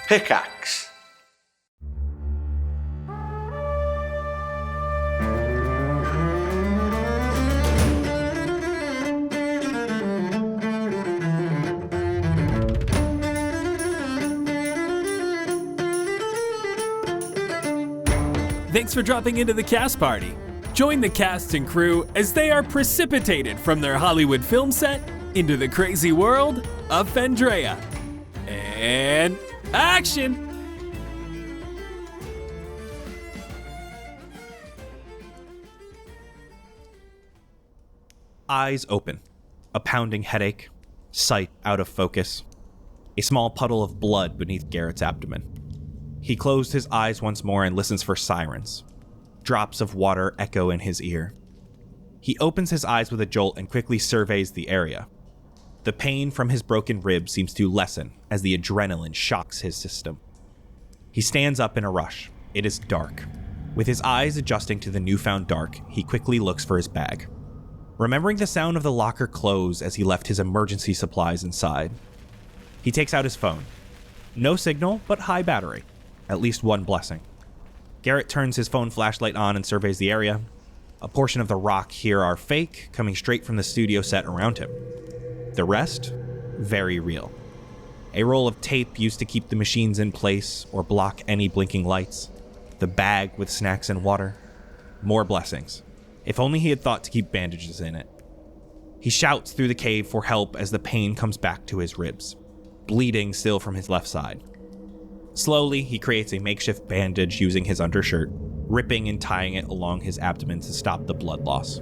Pickaxe. Thanks for dropping into the cast party. Join the cast and crew as they are precipitated from their Hollywood film set into the crazy world of Fendraeya. And action! Eyes open, a pounding headache, sight out of focus, a small puddle of blood beneath Garrett's abdomen. He closed his eyes once more and listens for sirens. Drops of water echo in his ear. He opens his eyes with a jolt and quickly surveys the area. The pain from his broken rib seems to lessen as the adrenaline shocks his system. He stands up in a rush. It is dark. With his eyes adjusting to the newfound dark, he quickly looks for his bag. Remembering the sound of the locker close as he left his emergency supplies inside, he takes out his phone. No signal, but high battery. At least one blessing. Garrett turns his phone flashlight on and surveys the area. A portion of the rock here are fake, coming straight from the studio set around him. The rest, very real. A roll of tape used to keep the machines in place or block any blinking lights. The bag with snacks and water. More blessings. If only he had thought to keep bandages in it. He shouts through the cave for help as the pain comes back to his ribs, bleeding still from his left side. Slowly, he creates a makeshift bandage using his undershirt, ripping and tying it along his abdomen to stop the blood loss.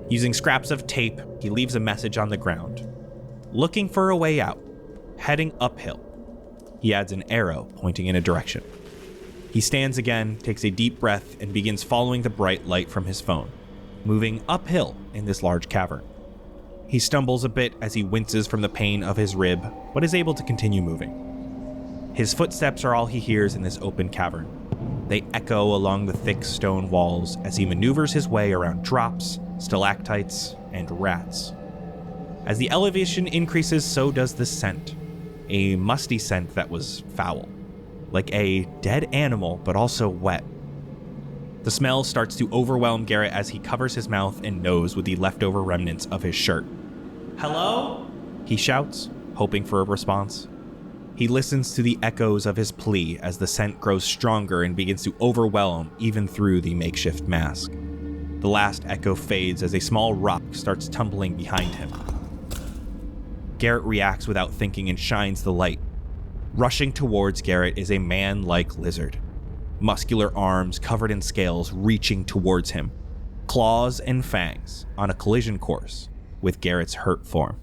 Using scraps of tape, he leaves a message on the ground. Looking for a way out, heading uphill. He adds an arrow pointing in a direction. He stands again, takes a deep breath, and begins following the bright light from his phone, moving uphill in this large cavern. He stumbles a bit as he winces from the pain of his rib, but is able to continue moving. His footsteps are all he hears in this open cavern. They echo along the thick stone walls as he maneuvers his way around drops, stalactites, and rats. As the elevation increases, so does the scent. A musty scent that was foul. Like a dead animal, but also wet. The smell starts to overwhelm Garrett as he covers his mouth and nose with the leftover remnants of his shirt. "Hello?" he shouts, hoping for a response. He listens to the echoes of his plea as the scent grows stronger and begins to overwhelm even through the makeshift mask. The last echo fades as a small rock starts tumbling behind him. Garrett reacts without thinking and shines the light. Rushing towards Garrett is a man-like lizard. Muscular arms covered in scales reaching towards him. Claws and fangs on a collision course with Garrett's hurt form.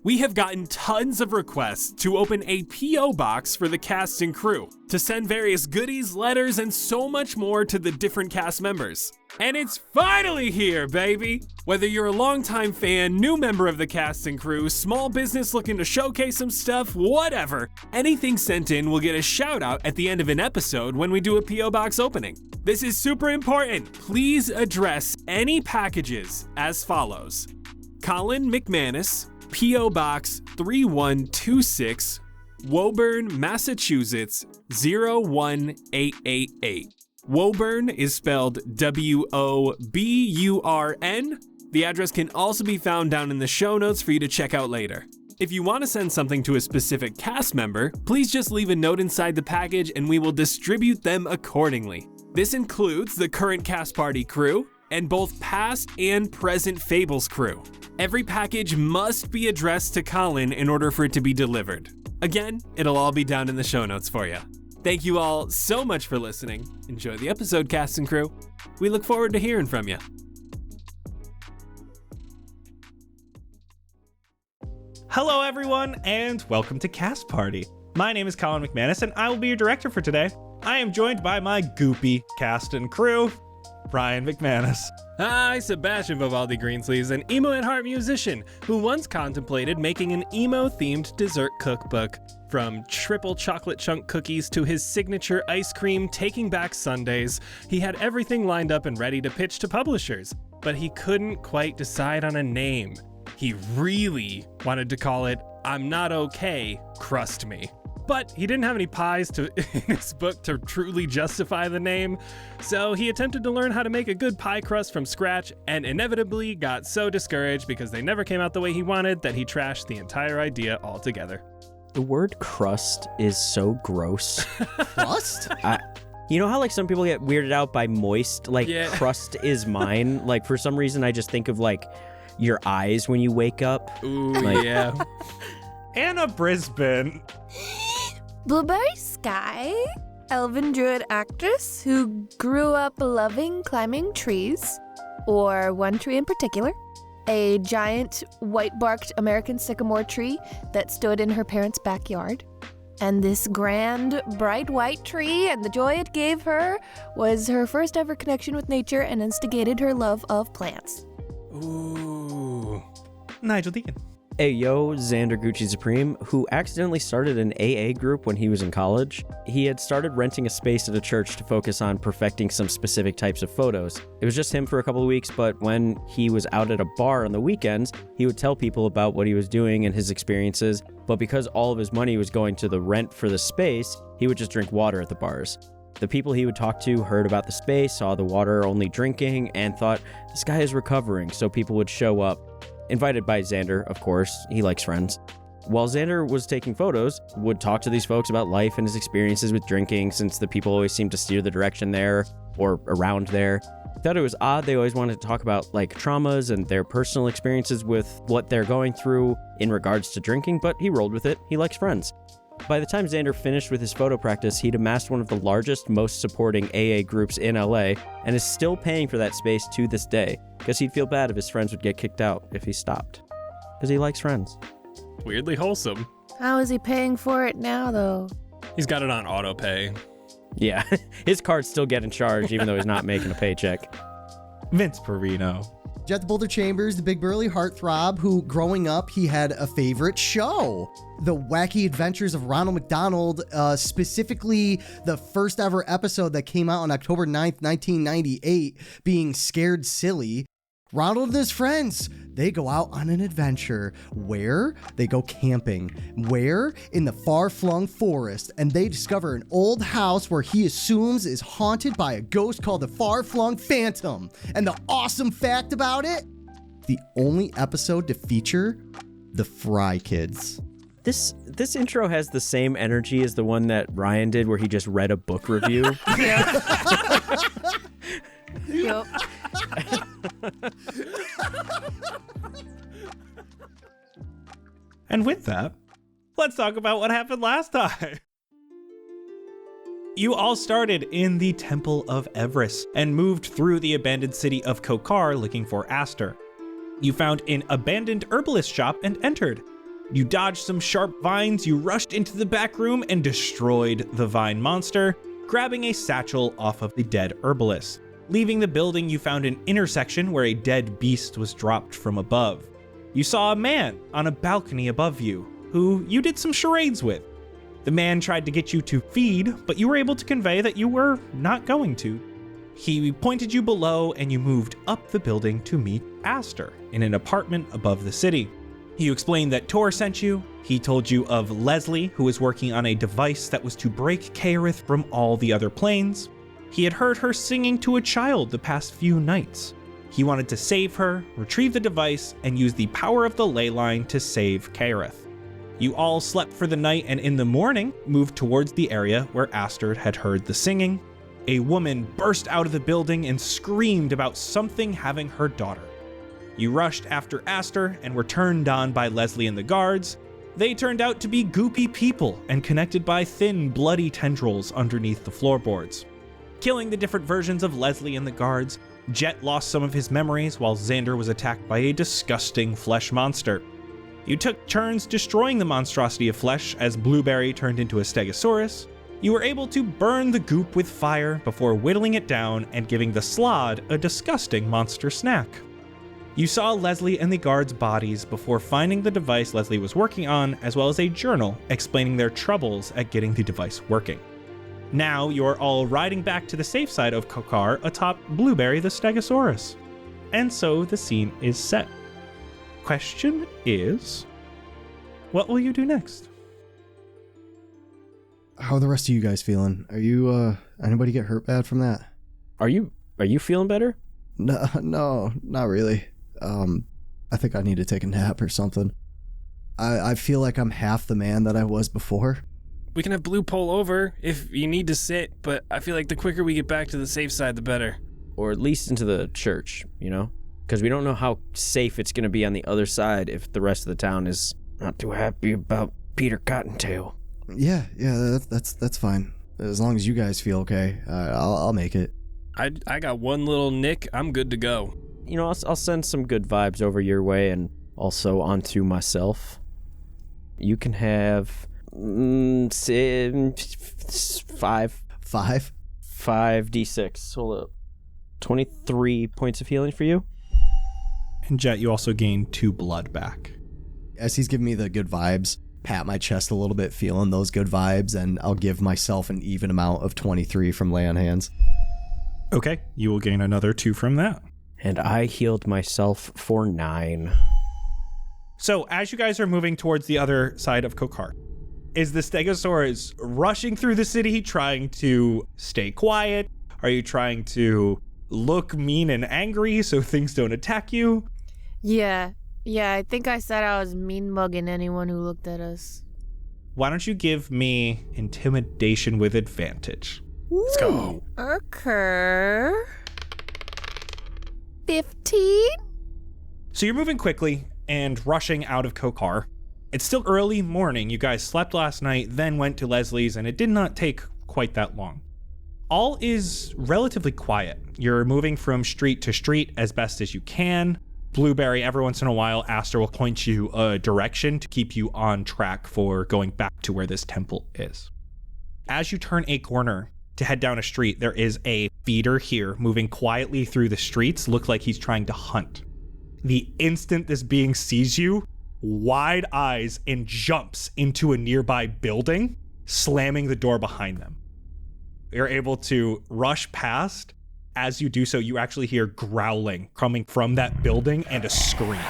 We have gotten tons of requests to open a P.O. box for the cast and crew, to send various goodies, letters, and so much more to the different cast members. And it's finally here, baby! Whether you're a longtime fan, new member of the cast and crew, small business looking to showcase some stuff, whatever, anything sent in will get a shout out at the end of an episode when we do a P.O. box opening. This is super important. Please address any packages as follows. Colin McManus, P.O. Box 3126, Woburn, Massachusetts 01888. Woburn is spelled W-O-B-U-R-N. The address can also be found down in the show notes for you to check out later. If you want to send something to a specific cast member, please just leave a note inside the package and we will distribute them accordingly. This includes the current cast party crew, and both past and present Fables crew. Every package must be addressed to Colin in order for it to be delivered. Again, it'll all be down in the show notes for you. Thank you all so much for listening. Enjoy the episode, cast and crew. We look forward to hearing from you. Hello everyone, and welcome to Cast Party. My name is Colin McManus, and I will be your director for today. I am joined by my goopy cast and crew, Brian McManus. Hi, Sebastian Vivaldi Greensleeves, an emo at heart musician who once contemplated making an emo-themed dessert cookbook. From triple chocolate chunk cookies to his signature ice cream taking back Sundays, he had everything lined up and ready to pitch to publishers, but he couldn't quite decide on a name. He really wanted to call it I'm Not Okay, Crust Me. But he didn't have any pies in his book to truly justify the name, so he attempted to learn how to make a good pie crust from scratch and inevitably got so discouraged because they never came out the way he wanted that he trashed the entire idea altogether. The word crust is so gross. Crust? You know how like some people get weirded out by moist? Like Yeah. crust is mine. Like for some reason I just think of like your eyes when you wake up. Ooh, Like- yeah. Anna Brisbane. Blueberry Sky, elven druid actress who grew up loving climbing trees, or one tree in particular, a giant white-barked American sycamore tree that stood in her parents' backyard. And this grand, bright white tree and the joy it gave her was her first ever connection with nature and instigated her love of plants. Ooh. Nigel Deacon. Ayo, Xander Gucci Supreme, who accidentally started an AA group when he was in college. He had started renting a space at a church to focus on perfecting some specific types of photos. It was just him for a couple of weeks, but when he was out at a bar on the weekends, he would tell people about what he was doing and his experiences, but because all of his money was going to the rent for the space, he would just drink water at the bars. The people he would talk to heard about the space, saw the water only drinking, and thought, this guy is recovering, so people would show up. Invited by Xander, of course. He likes friends. While Xander was taking photos, would talk to these folks about life and his experiences with drinking, since the people always seemed to steer the direction there or around there. Thought it was odd they always wanted to talk about like traumas and their personal experiences with what they're going through in regards to drinking, but he rolled with it. He likes friends. By the time Xander finished with his photo practice, he'd amassed one of the largest, most supporting AA groups in LA and is still paying for that space to this day, because he'd feel bad if his friends would get kicked out if he stopped. Because he likes friends. Weirdly wholesome. How is he paying for it now, though? He's got it on auto pay. Yeah, his cards still get in charge even though he's not making a paycheck. Vince Perino. Jett the Boulder Chambers, the big burly heartthrob who, growing up, he had a favorite show. The Wacky Adventures of Ronald McDonald, specifically the first ever episode that came out on October 9th, 1998, being Scared Silly. Ronald and his friends, they go out on an adventure. Where? They go camping. Where? In the far-flung forest. And they discover an old house where he assumes is haunted by a ghost called the Far-Flung Phantom. And the awesome fact about it? The only episode to feature the Fry Kids. This intro has the same energy as the one that Ryan did where he just read a book review. Yep. And with that, let's talk about what happened last time. You all started in the Temple of Everest and moved through the abandoned city of Kokar looking for Aster. You found an abandoned herbalist shop and entered. You dodged some sharp vines, you rushed into the back room and destroyed the vine monster, grabbing a satchel off of the dead herbalist. Leaving the building, you found an intersection where a dead beast was dropped from above. You saw a man on a balcony above you, who you did some charades with. The man tried to get you to feed, but you were able to convey that you were not going to. He pointed you below and you moved up the building to meet Aster in an apartment above the city. You explained that Tor sent you. He told you of Leslie, who was working on a device that was to break Kaerith from all the other planes. He had heard her singing to a child the past few nights. He wanted to save her, retrieve the device, and use the power of the ley line to save Kaerith. You all slept for the night and in the morning moved towards the area where Aster had heard the singing. A woman burst out of the building and screamed about something having her daughter. You rushed after Aster and were turned on by Leslie and the guards. They turned out to be goopy people and connected by thin, bloody tendrils underneath the floorboards. Killing the different versions of Leslie and the guards, Jett lost some of his memories while Xander was attacked by a disgusting flesh monster. You took turns destroying the monstrosity of flesh as Blueberry turned into a Stegosaurus. You were able to burn the goop with fire before whittling it down and giving the Slod a disgusting monster snack. You saw Leslie and the guards' bodies before finding the device Leslie was working on, as well as a journal explaining their troubles at getting the device working. Now you're all riding back to the safe side of Kokar atop Blueberry the Stegosaurus. And so the scene is set. Question is, what will you do next? How are the rest of you guys feeling? Are you, anybody get hurt bad from that? Are you feeling better? No, not really. I think I need to take a nap or something. I feel like I'm half the man that I was before. We can have Blue pull over if you need to sit, but I feel like the quicker we get back to the safe side, the better. Or at least into the church, you know? Because we don't know how safe it's going to be on the other side if the rest of the town is not too happy about Peter Cottontail. Yeah, that's fine. As long as you guys feel okay, I'll make it. I got one little nick. I'm good to go. You know, I'll send some good vibes over your way and also onto myself. You can have 5d6. Hold up. 23 points of healing for you. And Jett, you also gain 2 blood back. As he's giving me the good vibes, pat my chest a little bit, feeling those good vibes, and I'll give myself an even amount of 23 from lay on hands. Okay, you will gain another 2 from that. And I healed myself for 9. So as you guys are moving towards the other side of Kokar, is the Stegosaurus rushing through the city, trying to stay quiet? Are you trying to look mean and angry so things don't attack you? Yeah, I think I said I was mean mugging anyone who looked at us. Why don't you give me intimidation with advantage? Let's go. Okay. 15? So you're moving quickly and rushing out of Kokar. It's still early morning. You guys slept last night, then went to Leslie's, and it did not take quite that long. All is relatively quiet. You're moving from street to street as best as you can. Blueberry, every once in a while, Aster will point you a direction to keep you on track for going back to where this temple is. As you turn a corner to head down a street, there is a feeder here moving quietly through the streets, look like he's trying to hunt. The instant this being sees you, wide eyes and jumps into a nearby building, slamming the door behind them. You're able to rush past. As you do so, you actually hear growling coming from that building and a scream.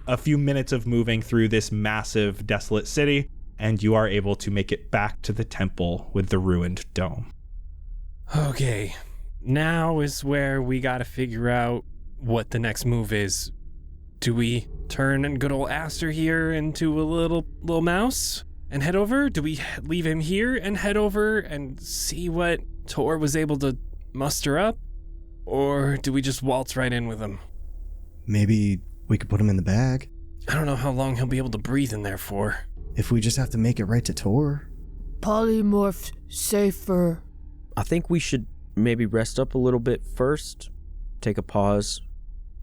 A few minutes of moving through this massive, desolate city, and you are able to make it back to the temple with the ruined dome. Okay, now is where we gotta figure out what the next move is. Do we turn good old Aster here into a little mouse and head over? Do we leave him here and head over and see what Tor was able to muster up? Or do we just waltz right in with him? Maybe we could put him in the bag. I don't know how long he'll be able to breathe in there for. If we just have to make it right to Tor. Polymorph safer. I think we should maybe rest up a little bit first. Take a pause.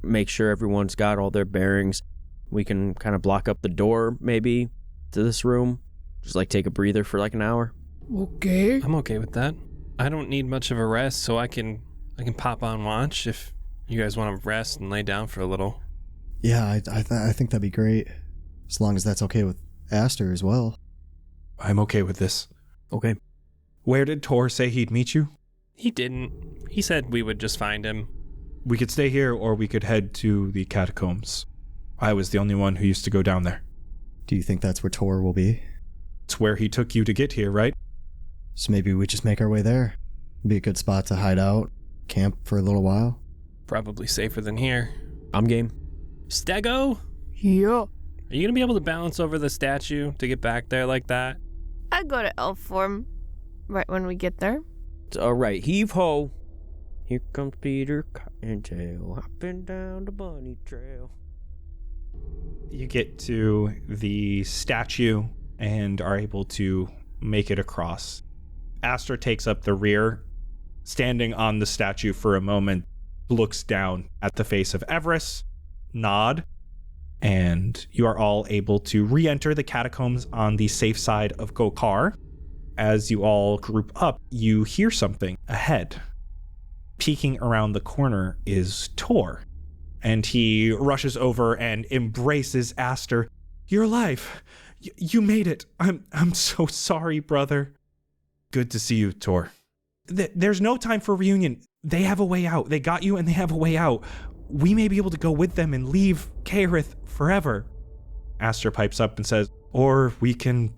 Make sure everyone's got all their bearings. We can kind of block up the door, maybe, to this room. Just like take a breather for like an hour. Okay. I'm okay with that. I don't need much of a rest, so I can pop on watch if you guys want to rest and lay down for a little. Yeah, I think that'd be great. As long as that's okay with Aster as well. I'm okay with this. Okay. Where did Tor say he'd meet you? He didn't. He said we would just find him. We could stay here or we could head to the catacombs. I was the only one who used to go down there. Do you think that's where Tor will be? It's where he took you to get here, right? So maybe we just make our way there. Be a good spot to hide out, camp for a little while. Probably safer than here. I'm game. Stego? Yeah. Are you gonna be able to balance over the statue to get back there like that? I go to elf form right when we get there. All right, heave ho. Here comes Peter Cottontail, hopping down the bunny trail. You get to the statue and are able to make it across. Aster takes up the rear, standing on the statue for a moment, looks down at the face of Everest, nod, and you are all able to re-enter the catacombs on the safe side of Kokar. As you all group up, you hear something ahead. Peeking around the corner is Tor, and he rushes over and embraces Aster. You're alive. You made it. I'm so sorry, brother. Good to see you, Tor. There's no time for reunion. They have a way out. They got you and they have a way out. we may be able to go with them and leave Caerith forever. Aster pipes up and says, or we can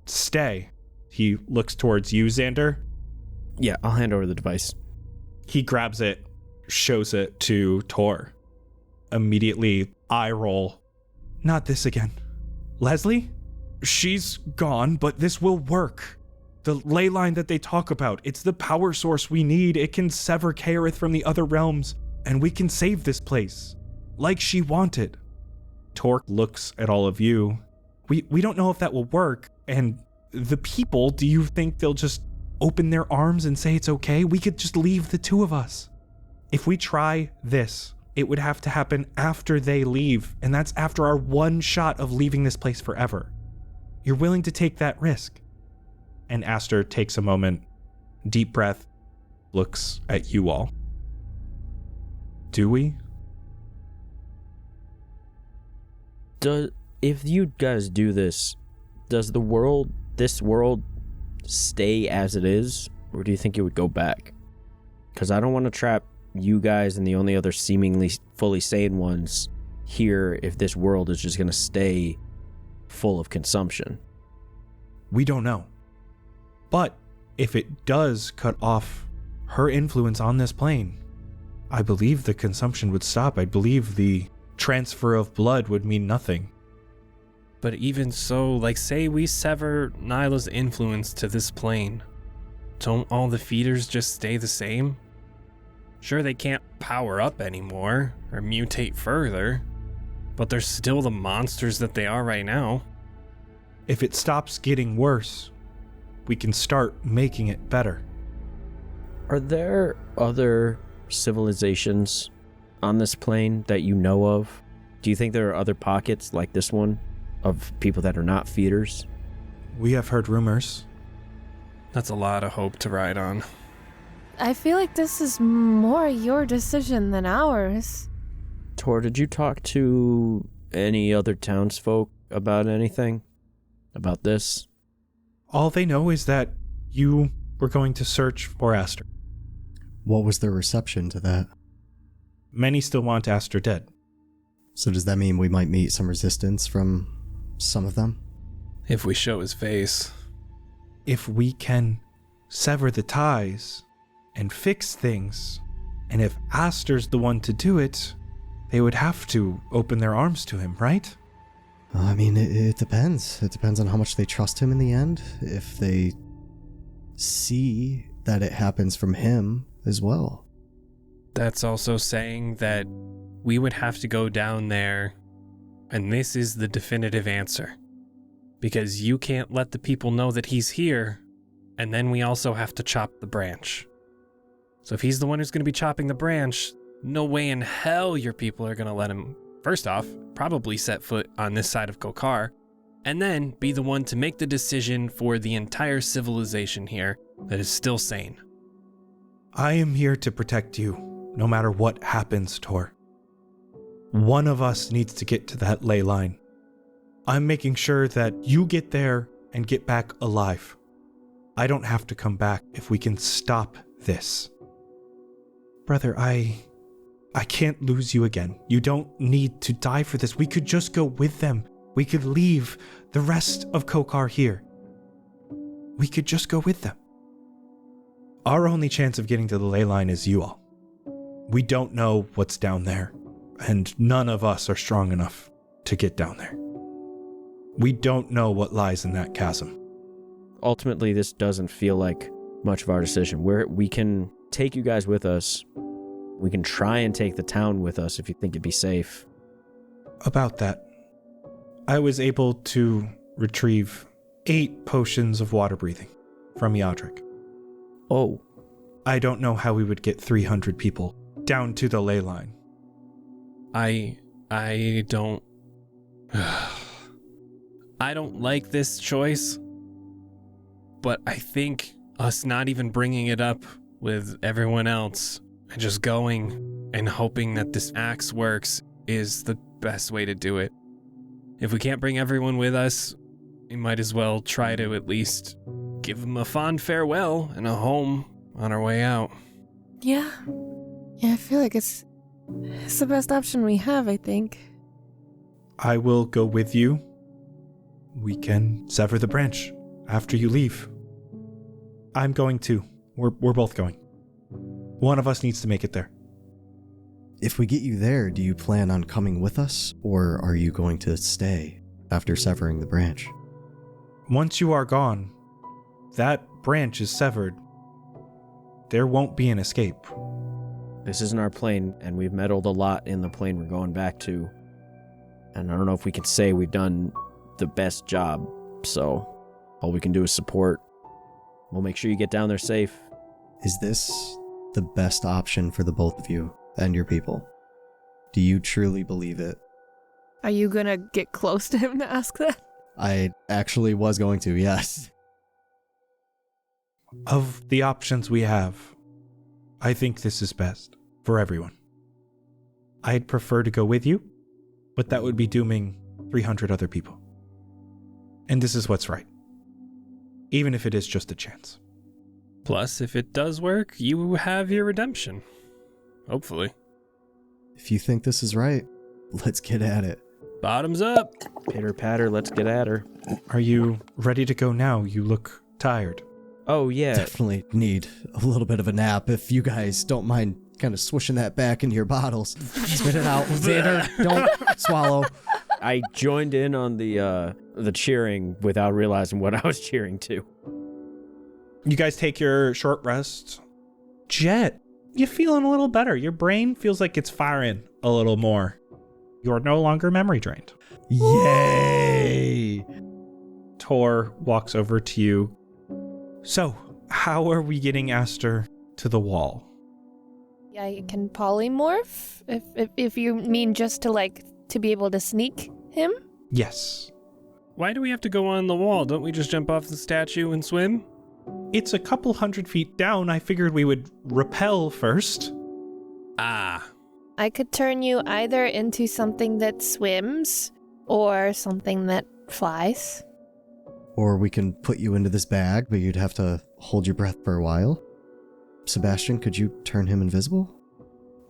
stay. He looks towards you, Xander. Yeah, I'll hand over the device. He grabs it, shows it to Tor. Immediately, eye roll. Not this again. Leslie? She's gone, but this will work. The ley line that they talk about, it's the power source we need. It can sever Caerith from the other realms, and we can save this place. Like she wanted. Torque looks at all of you. We don't know if that will work, and the people, do you think they'll just open their arms and say it's okay? We could just leave the two of us. If we try this, it would have to happen after they leave, and that's after our one shot of leaving this place forever. You're willing to take that risk? And Aster takes a moment, deep breath, looks at you all. Do we? If you guys do this, does this world stay as it is, or do you think it would go back? Because I don't want to trap you guys and the only other seemingly fully sane ones here if this world is just going to stay full of consumption. We don't know. But if it does cut off her influence on this plane, I believe the consumption would stop. I believe the transfer of blood would mean nothing. But even so, like, say we sever Nyla's influence to this plane. Don't all the feeders just stay the same? Sure, they can't power up anymore or mutate further, but they're still the monsters that they are right now. If it stops getting worse, we can start making it better. Are there other civilizations on this plane that you know of? Do you think there are other pockets like this one of people that are not feeders? We have heard rumors. That's a lot of hope to ride on. I feel like this is more your decision than ours. Tor, did you talk to any other townsfolk about anything? About this? All they know is that you were going to search for Aster. What was their reception to that? Many still want Aster dead. So does that mean we might meet some resistance from some of them? If we show his face. If we can sever the ties and fix things, and if Aster's the one to do it, they would have to open their arms to him, right? I mean, it depends. It depends on how much they trust him in the end. If they see that it happens from him as well. That's also saying that we would have to go down there, and this is the definitive answer. Because you can't let the people know that he's here, and then we also have to chop the branch. So if he's the one who's going to be chopping the branch, no way in hell your people are going to let him, first off, probably set foot on this side of Kokar, and then be the one to make the decision for the entire civilization here that is still sane. I am here to protect you, no matter what happens, Tor. One of us needs to get to that ley line. I'm making sure that you get there and get back alive. I don't have to come back if we can stop this. Brother, I can't lose you again. You don't need to die for this. We could just go with them. We could leave the rest of Kokar here. We could just go with them. Our only chance of getting to the ley line is you all. We don't know what's down there, and none of us are strong enough to get down there. We don't know what lies in that chasm. Ultimately, this doesn't feel like much of our decision. We can take you guys with us. We can try and take the town with us if you think it'd be safe. About that, I was able to retrieve 8 potions of water breathing from Yadric. Oh. I don't know how we would get 300 people down to the ley line. I don't... I don't like this choice, but I think us not even bringing it up with everyone else and just going and hoping that this axe works is the best way to do it. If we can't bring everyone with us, we might as well try to at least give them a fond farewell and a home on our way out. Yeah, I feel like it's It's the best option we have, I think. I will go with you. We can sever the branch after you leave. I'm going too. We're both going. One of us needs to make it there. If we get you there, do you plan on coming with us, or are you going to stay after severing the branch? Once you are gone, that branch is severed. There won't be an escape. This isn't our plane, and we've meddled a lot in the plane we're going back to. And I don't know if we can say we've done the best job, so all we can do is support. We'll make sure you get down there safe. Is this the best option for the both of you and your people? Do you truly believe it? Are you gonna get close to him to ask that? I actually was going to, yes. Of the options we have, I think this is best for everyone. I'd prefer to go with you, but that would be dooming 300 other people. And this is what's right, even if it is just a chance. Plus, if it does work, you have your redemption. Hopefully. If you think this is right, let's get at it. Bottoms up. Pitter patter, let's get at her. Are you ready to go now? You look tired. Oh, yeah. Definitely need a little bit of a nap if you guys don't mind kind of swishing that back into your bottles. Spit it out. Xander, don't swallow. I joined in on the cheering without realizing what I was cheering to. You guys take your short rest. Jett, you're feeling a little better. Your brain feels like it's firing a little more. You're no longer memory drained. Yay! Tor walks over to you. So, how are we getting Aster to the wall? Yeah, you can polymorph, if you mean just to be able to sneak him. Yes. Why do we have to go on the wall? Don't we just jump off the statue and swim? It's a couple 100 feet down. I figured we would rappel first. Ah. I could turn you either into something that swims or something that flies. Or we can put you into this bag, but you'd have to hold your breath for a while. Sebastian, could you turn him invisible?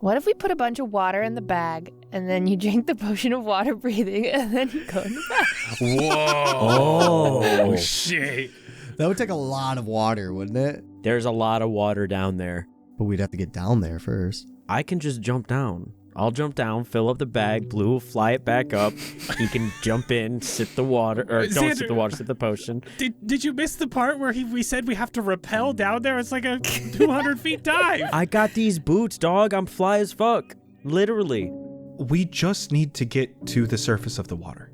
What if we put a bunch of water in the bag, and then you drink the potion of water breathing, and then you go in the bag? Whoa. Oh, shit. That would take a lot of water, wouldn't it? There's a lot of water down there. But we'd have to get down there first. I can just jump down. I'll jump down, fill up the bag, Blue will fly it back up. He can jump in, sip the water, or don't Xander, sip the water, sip the potion. Did you miss the part where we said we have to rappel down there? It's like a 200 feet dive. I got these boots, dog. I'm fly as fuck. Literally. We just need to get to the surface of the water.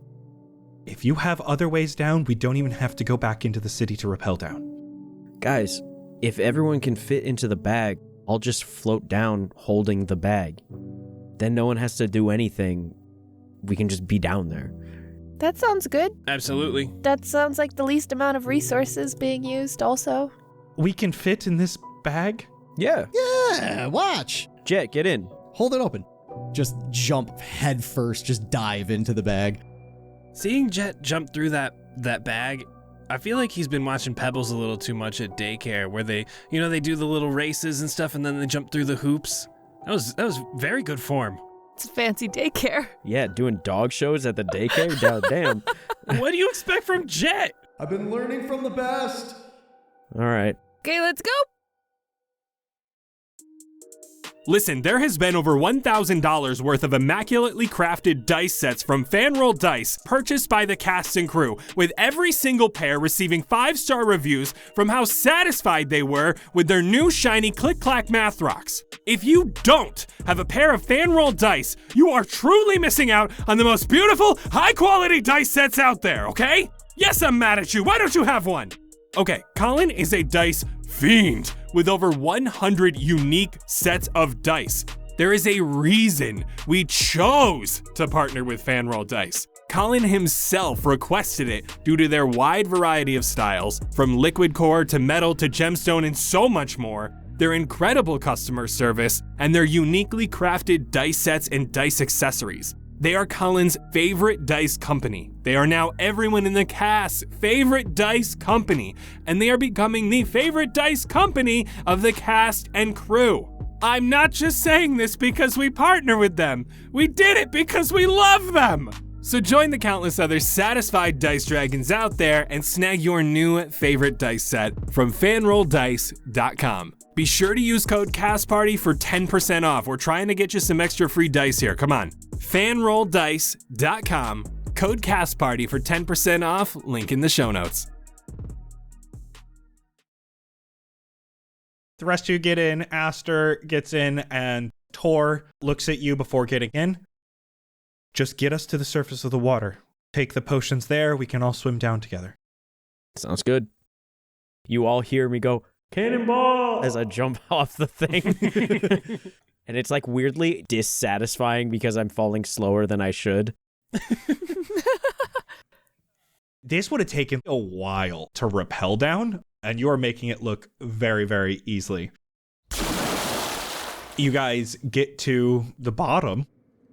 If you have other ways down, we don't even have to go back into the city to rappel down. Guys, if everyone can fit into the bag, I'll just float down holding the bag. Then no one has to do anything. We can just be down there. That sounds good. Absolutely. That sounds like the least amount of resources being used also. We can fit in this bag? Yeah. Yeah, watch. Jett, get in. Hold it open. Just jump head first. Just dive into the bag. Seeing Jett jump through that bag, I feel like he's been watching Pebbles a little too much at daycare, where they do the little races and stuff, and then they jump through the hoops. That was very good form. It's fancy daycare. Yeah, doing dog shows at the daycare? Damn. What do you expect from Jett? I've been learning from the best. All right. Okay, let's go. Listen, there has been over $1,000 worth of immaculately crafted dice sets from Fanroll Dice purchased by the cast and crew, with every single pair receiving 5-star reviews from how satisfied they were with their new shiny click-clack math rocks. If you don't have a pair of Fanroll Dice, you are truly missing out on the most beautiful, high-quality dice sets out there, okay? Yes, I'm mad at you. Why don't you have one? Okay, Colin is a dice fiend with over 100 unique sets of dice. There is a reason we chose to partner with Fanroll Dice. Colin himself requested it due to their wide variety of styles, from liquid core to metal to gemstone and so much more, their incredible customer service, and their uniquely crafted dice sets and dice accessories. They are Colin's favorite dice company. They are now everyone in the cast's favorite dice company, and they are becoming the favorite dice company of the cast and crew. I'm not just saying this because we partner with them. We did it because we love them. So join the countless other satisfied dice dragons out there and snag your new favorite dice set from fanrolldice.com. Be sure to use code CASTPARTY for 10% off. We're trying to get you some extra free dice here. Come on. fanrolldice.com. Code CASTPARTY for 10% off. Link in the show notes. The rest of you get in. Aster gets in, and Tor looks at you before getting in. Just get us to the surface of the water. Take the potions there. We can all swim down together. Sounds good. You all hear me go, cannonball, as I jump off the thing. And it's like weirdly dissatisfying because I'm falling slower than I should. This would have taken a while to rappel down, and you are making it look very, very easily. You guys get to the bottom.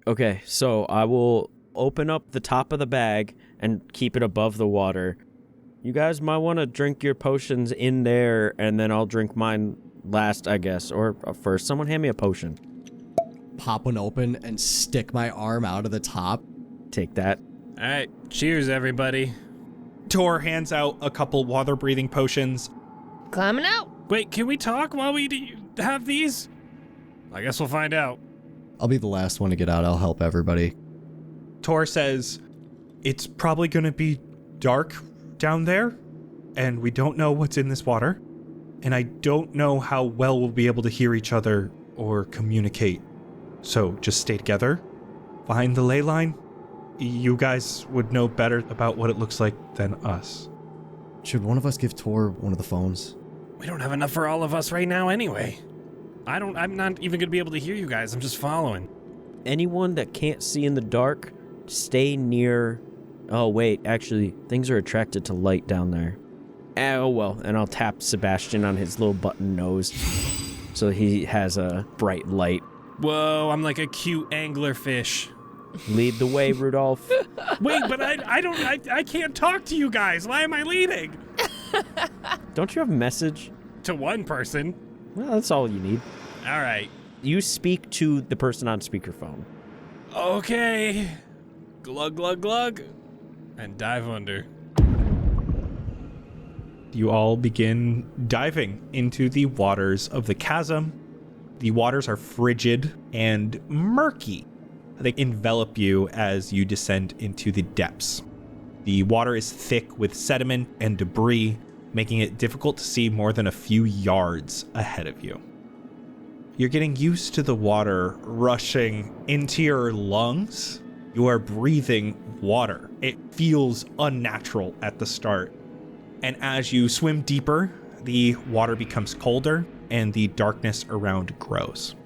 Okay, so I will open up the top of the bag and keep it above the water. You guys might want to drink your potions in there, and then I'll drink mine last, I guess, or first. Someone hand me a potion. Pop one open and stick my arm out of the top. Take that. All right, cheers, everybody. Tor hands out a couple water-breathing potions. Climbing out. Wait, can we talk while we have these? I guess we'll find out. I'll be the last one to get out. I'll help everybody. Tor says, it's probably going to be dark down there, and we don't know what's in this water, and I don't know how well we'll be able to hear each other or communicate. So just stay together, find the ley line. You guys would know better about what it looks like than us. Should one of us give Tor one of the phones? We don't have enough for all of us right now anyway. I'm not even going to be able to hear you guys. I'm just following. Anyone that can't see in the dark, stay near... Oh, wait, actually, things are attracted to light down there. Oh, well, and I'll tap Sebastian on his little button nose so he has a bright light. Whoa, I'm like a cute anglerfish. Lead the way, Rudolph. Wait, but I can't talk to you guys. Why am I leading? Don't you have a message? To one person. Well, that's all you need. All right. You speak to the person on speakerphone. Okay. Glug, glug, glug. And dive under. You all begin diving into the waters of the chasm. The waters are frigid and murky. They envelop you as you descend into the depths. The water is thick with sediment and debris, making it difficult to see more than a few yards ahead of you. You're getting used to the water rushing into your lungs. You are breathing water. It feels unnatural at the start. And as you swim deeper, the water becomes colder and the darkness around grows,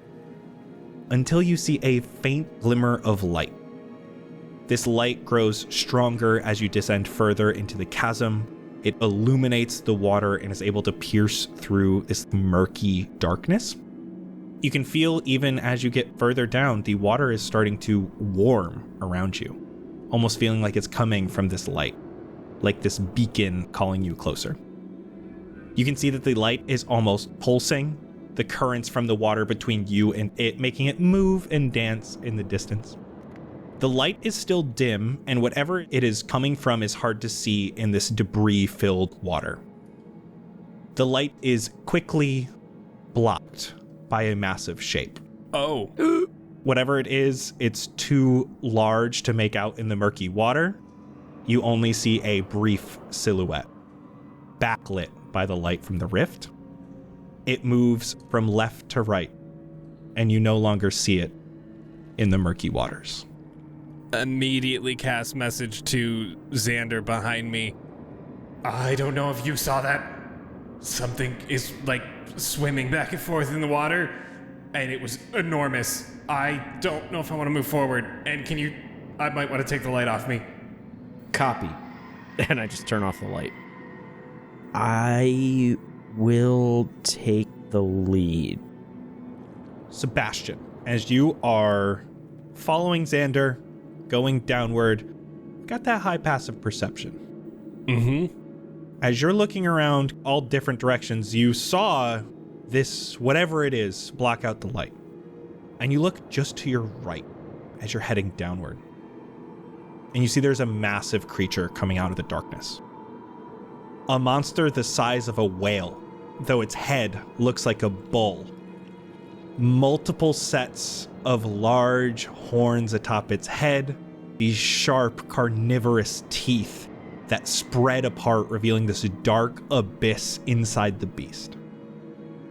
until you see a faint glimmer of light. This light grows stronger as you descend further into the chasm. It illuminates the water and is able to pierce through this murky darkness. You can feel, even as you get further down, the water is starting to warm around you, almost feeling like it's coming from this light, like this beacon calling you closer. You can see that the light is almost pulsing, the currents from the water between you and it making it move and dance in the distance. The light is still dim, and whatever it is coming from is hard to see in this debris-filled water. The light is quickly blocked by a massive shape. Oh. Whatever it is, it's too large to make out in the murky water. You only see a brief silhouette, backlit by the light from the rift. It moves from left to right, and you no longer see it in the murky waters. Immediately cast message to Xander behind me. I don't know if you saw that. Something is like swimming back and forth in the water, and it was enormous. I don't know if I want to move forward. And I might want to take the light off me. Copy. And I just turn off the light. I will take the lead. Sebastian, as you are following Xander, going downward, got that high passive perception. Mm-hmm. As you're looking around all different directions, you saw this, whatever it is, block out the light. And you look just to your right as you're heading downward. And you see there's a massive creature coming out of the darkness. A monster the size of a whale, though its head looks like a bull. Multiple sets of large horns atop its head, these sharp carnivorous teeth that spread apart, revealing this dark abyss inside the beast.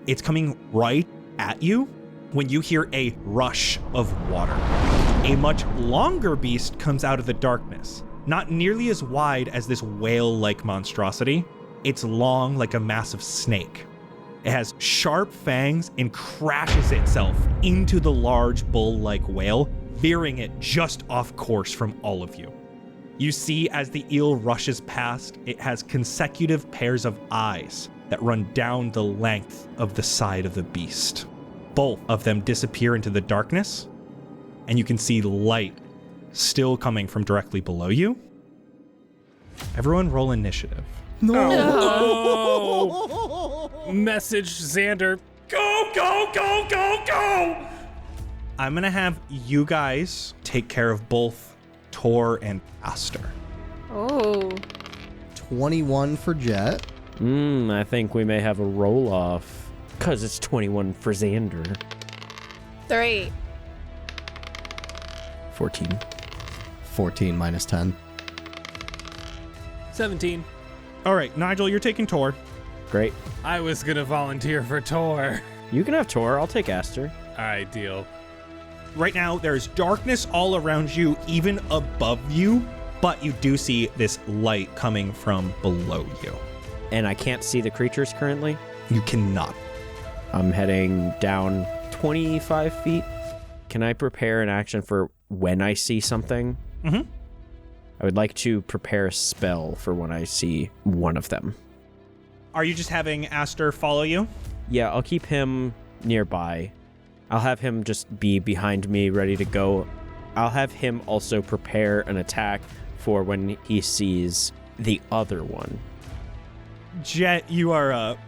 It's coming right at you when you hear a rush of water. A much longer beast comes out of the darkness, not nearly as wide as this whale-like monstrosity. It's long like a massive snake. It has sharp fangs and crashes itself into the large bull-like whale, veering it just off course from all of you. You see as the eel rushes past, it has consecutive pairs of eyes that run down the length of the side of the beast. Both of them disappear into the darkness, and you can see light still coming from directly below you. Everyone roll initiative. No. Message Xander. Go, go, go, go, go! I'm gonna have you guys take care of both Tor and Aster. Oh. 21 for Jett. I think we may have a roll-off. Because it's 21 for Xander. 3. 14. 14 minus 10. 17. All right, Nigel, you're taking Tor. Great. I was gonna volunteer for Tor. You can have Tor. I'll take Aster. Alright, deal. Right now, there's darkness all around you, even above you, but you do see this light coming from below you. And I can't see the creatures currently. You cannot. I'm heading down 25 feet. Can I prepare an action for when I see something? Mm-hmm. I would like to prepare a spell for when I see one of them. Are you just having Aster follow you? Yeah, I'll keep him nearby. I'll have him just be behind me, ready to go. I'll have him also prepare an attack for when he sees the other one. Jett, you are up.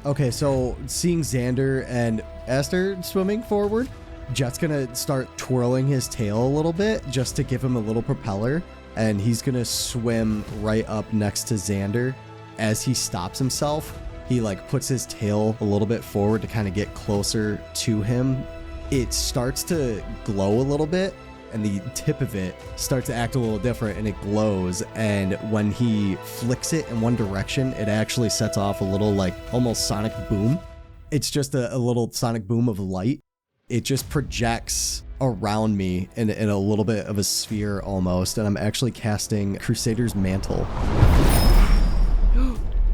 Okay, so seeing Xander and Aster swimming forward, Jett's gonna start twirling his tail a little bit just to give him a little propeller, and he's gonna swim right up next to Xander. As he stops himself, he puts his tail a little bit forward to kind of get closer to him. It starts to glow a little bit, and the tip of it starts to act a little different, and it glows. And when he flicks it in one direction, it actually sets off a little almost sonic boom. It's just a little sonic boom of light. It just projects around me in a little bit of a sphere almost, and I'm actually casting Crusader's Mantle.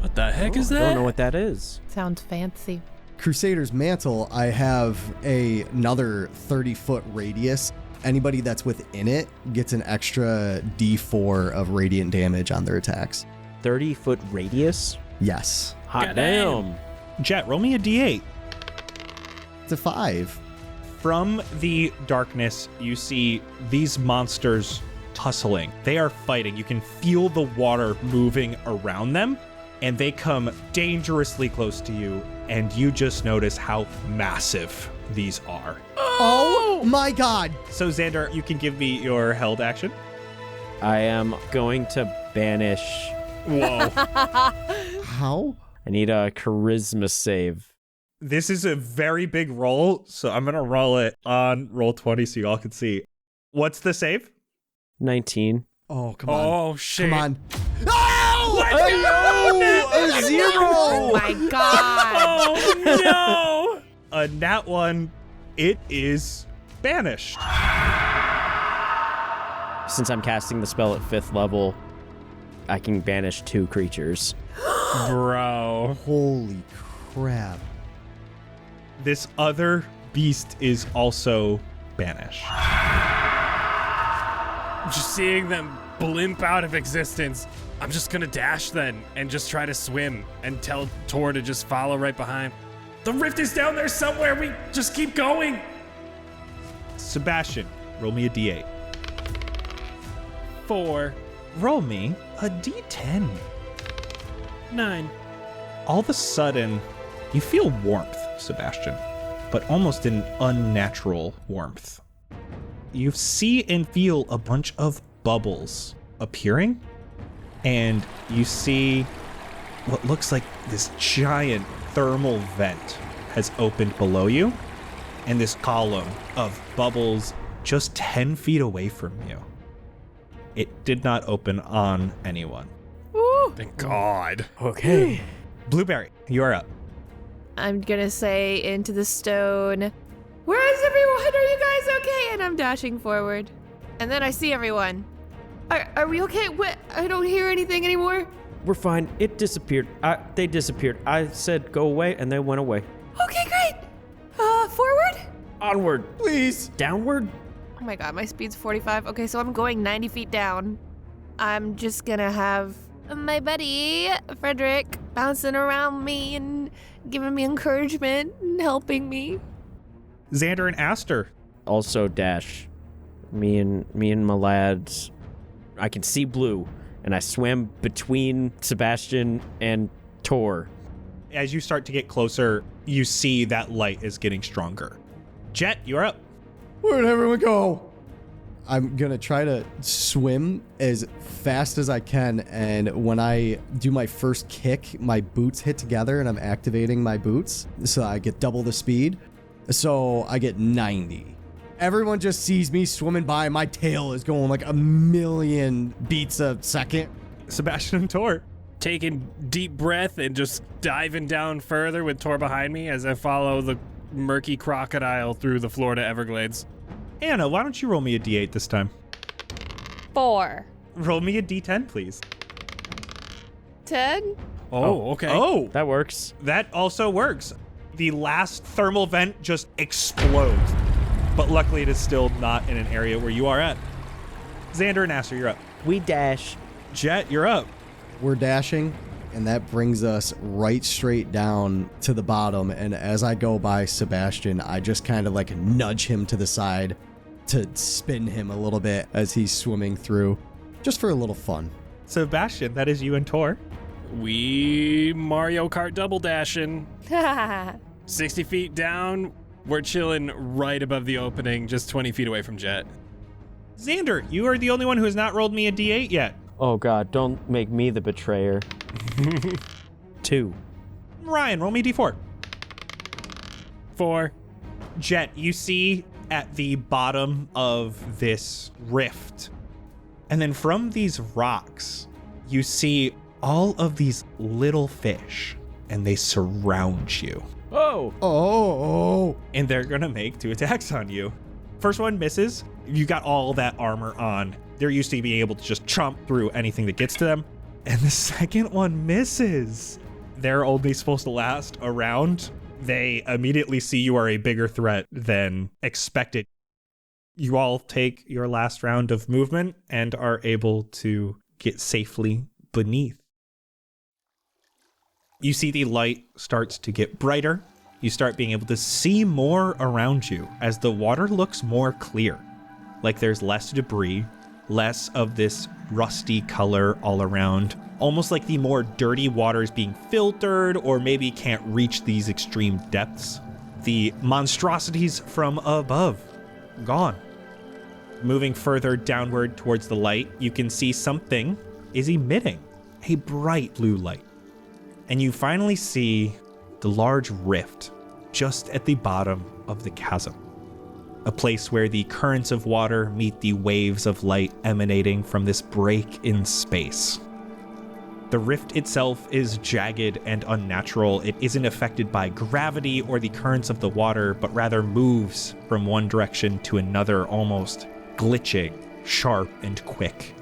What the heck is that? I don't know what that is. Sounds fancy. Crusader's Mantle, I have another 30-foot radius. Anybody that's within it gets an extra D4 of radiant damage on their attacks. 30-foot radius? Yes. Hot Goddamn. damn. Jett, roll me a D8. It's a 5. From the darkness, you see these monsters tussling. They are fighting. You can feel the water moving around them, and they come dangerously close to you, and you just notice how massive these are. Oh my god! So, Xander, you can give me your held action. I am going to banish. Whoa. How? I need a charisma save. This is a very big roll, so I'm going to roll it on roll 20 so you all can see. What's the save? 19. Oh, come on. Oh, shit. Come on. A 0! Oh my god. Oh, no! A nat 1, it is banished. Since I'm casting the spell at 5th level, I can banish 2 creatures. Bro. Holy crap. This other beast is also banished. Just seeing them blimp out of existence, I'm just gonna dash then and just try to swim and tell Tor to just follow right behind. The rift is down there somewhere. We just keep going. Sebastian, roll me a d8. 4, Roll me a d10. 9. All of a sudden, you feel warmth Sebastian, but almost an unnatural warmth. You see and feel a bunch of bubbles appearing, and you see what looks like this giant thermal vent has opened below you, and this column of bubbles just 10 feet away from you. It did not open on anyone. Woo! Thank God. Okay. Blueberry, you are up. I'm gonna say into the stone, "Where is everyone? Are you guys okay?" And I'm dashing forward. And then I see everyone. Are we okay? What? I don't hear anything anymore. We're fine. It disappeared. They disappeared. I said go away, and they went away. Okay, great. Forward? Onward. Please. Downward? Oh my god, my speed's 45. Okay, so I'm going 90 feet down. I'm just gonna have my buddy, Frederick, bouncing around me and giving me encouragement and helping me. Xander and Aster. Also dash. Me and my lads. I can see blue, and I swam between Sebastian and Tor. As you start to get closer, you see that light is getting stronger. Jett, you're up. Where'd everyone go? I'm gonna try to swim as fast as I can, and when I do my first kick, my boots hit together and I'm activating my boots, so I get double the speed. So I get 90. Everyone just sees me swimming by, my tail is going like a million beats a second. Sebastian and Tor. Taking deep breath and just diving down further with Tor behind me as I follow the murky crocodile through the Florida Everglades. Anna, why don't you roll me a d8 this time? 4. Roll me a d10, please. 10? Oh, okay. Oh, That works. that also works. The last thermal vent just explodes, but luckily it is still not in an area where you are at. Xander and Aster, you're up. We dash. Jett, you're up. We're dashing, and that brings us right straight down to the bottom. And as I go by Sebastian, I just kind of like nudge him to the side to spin him a little bit as he's swimming through, just for a little fun. Sebastian, that is you and Tor. We Mario Kart double dashing. 60 feet down. We're chilling right above the opening, just 20 feet away from Jett. Xander, you are the only one who has not rolled me a d8 yet. Oh god, don't make me the betrayer. 2. Ryan, roll me a d4. 4. Jett, you see at the bottom of this rift, and then from these rocks, you see all of these little fish, and they surround you. Oh! Oh, And they're gonna make 2 attacks on you. First one misses. You got all that armor on. They're used to being able to just chomp through anything that gets to them. And the second one misses. They're only supposed to last a round. They immediately see you are a bigger threat than expected. You all take your last round of movement and are able to get safely beneath. You see the light starts to get brighter. You start being able to see more around you as the water looks more clear. Like there's less debris, less of this rusty color all around. Almost like the more dirty water is being filtered or maybe can't reach these extreme depths. The monstrosities from above, gone. Moving further downward towards the light, you can see something is emitting a bright blue light. And you finally see the large rift just at the bottom of the chasm. A place where the currents of water meet the waves of light emanating from this break in space. The rift itself is jagged and unnatural. It isn't affected by gravity or the currents of the water, but rather moves from one direction to another, almost glitching, sharp and quick.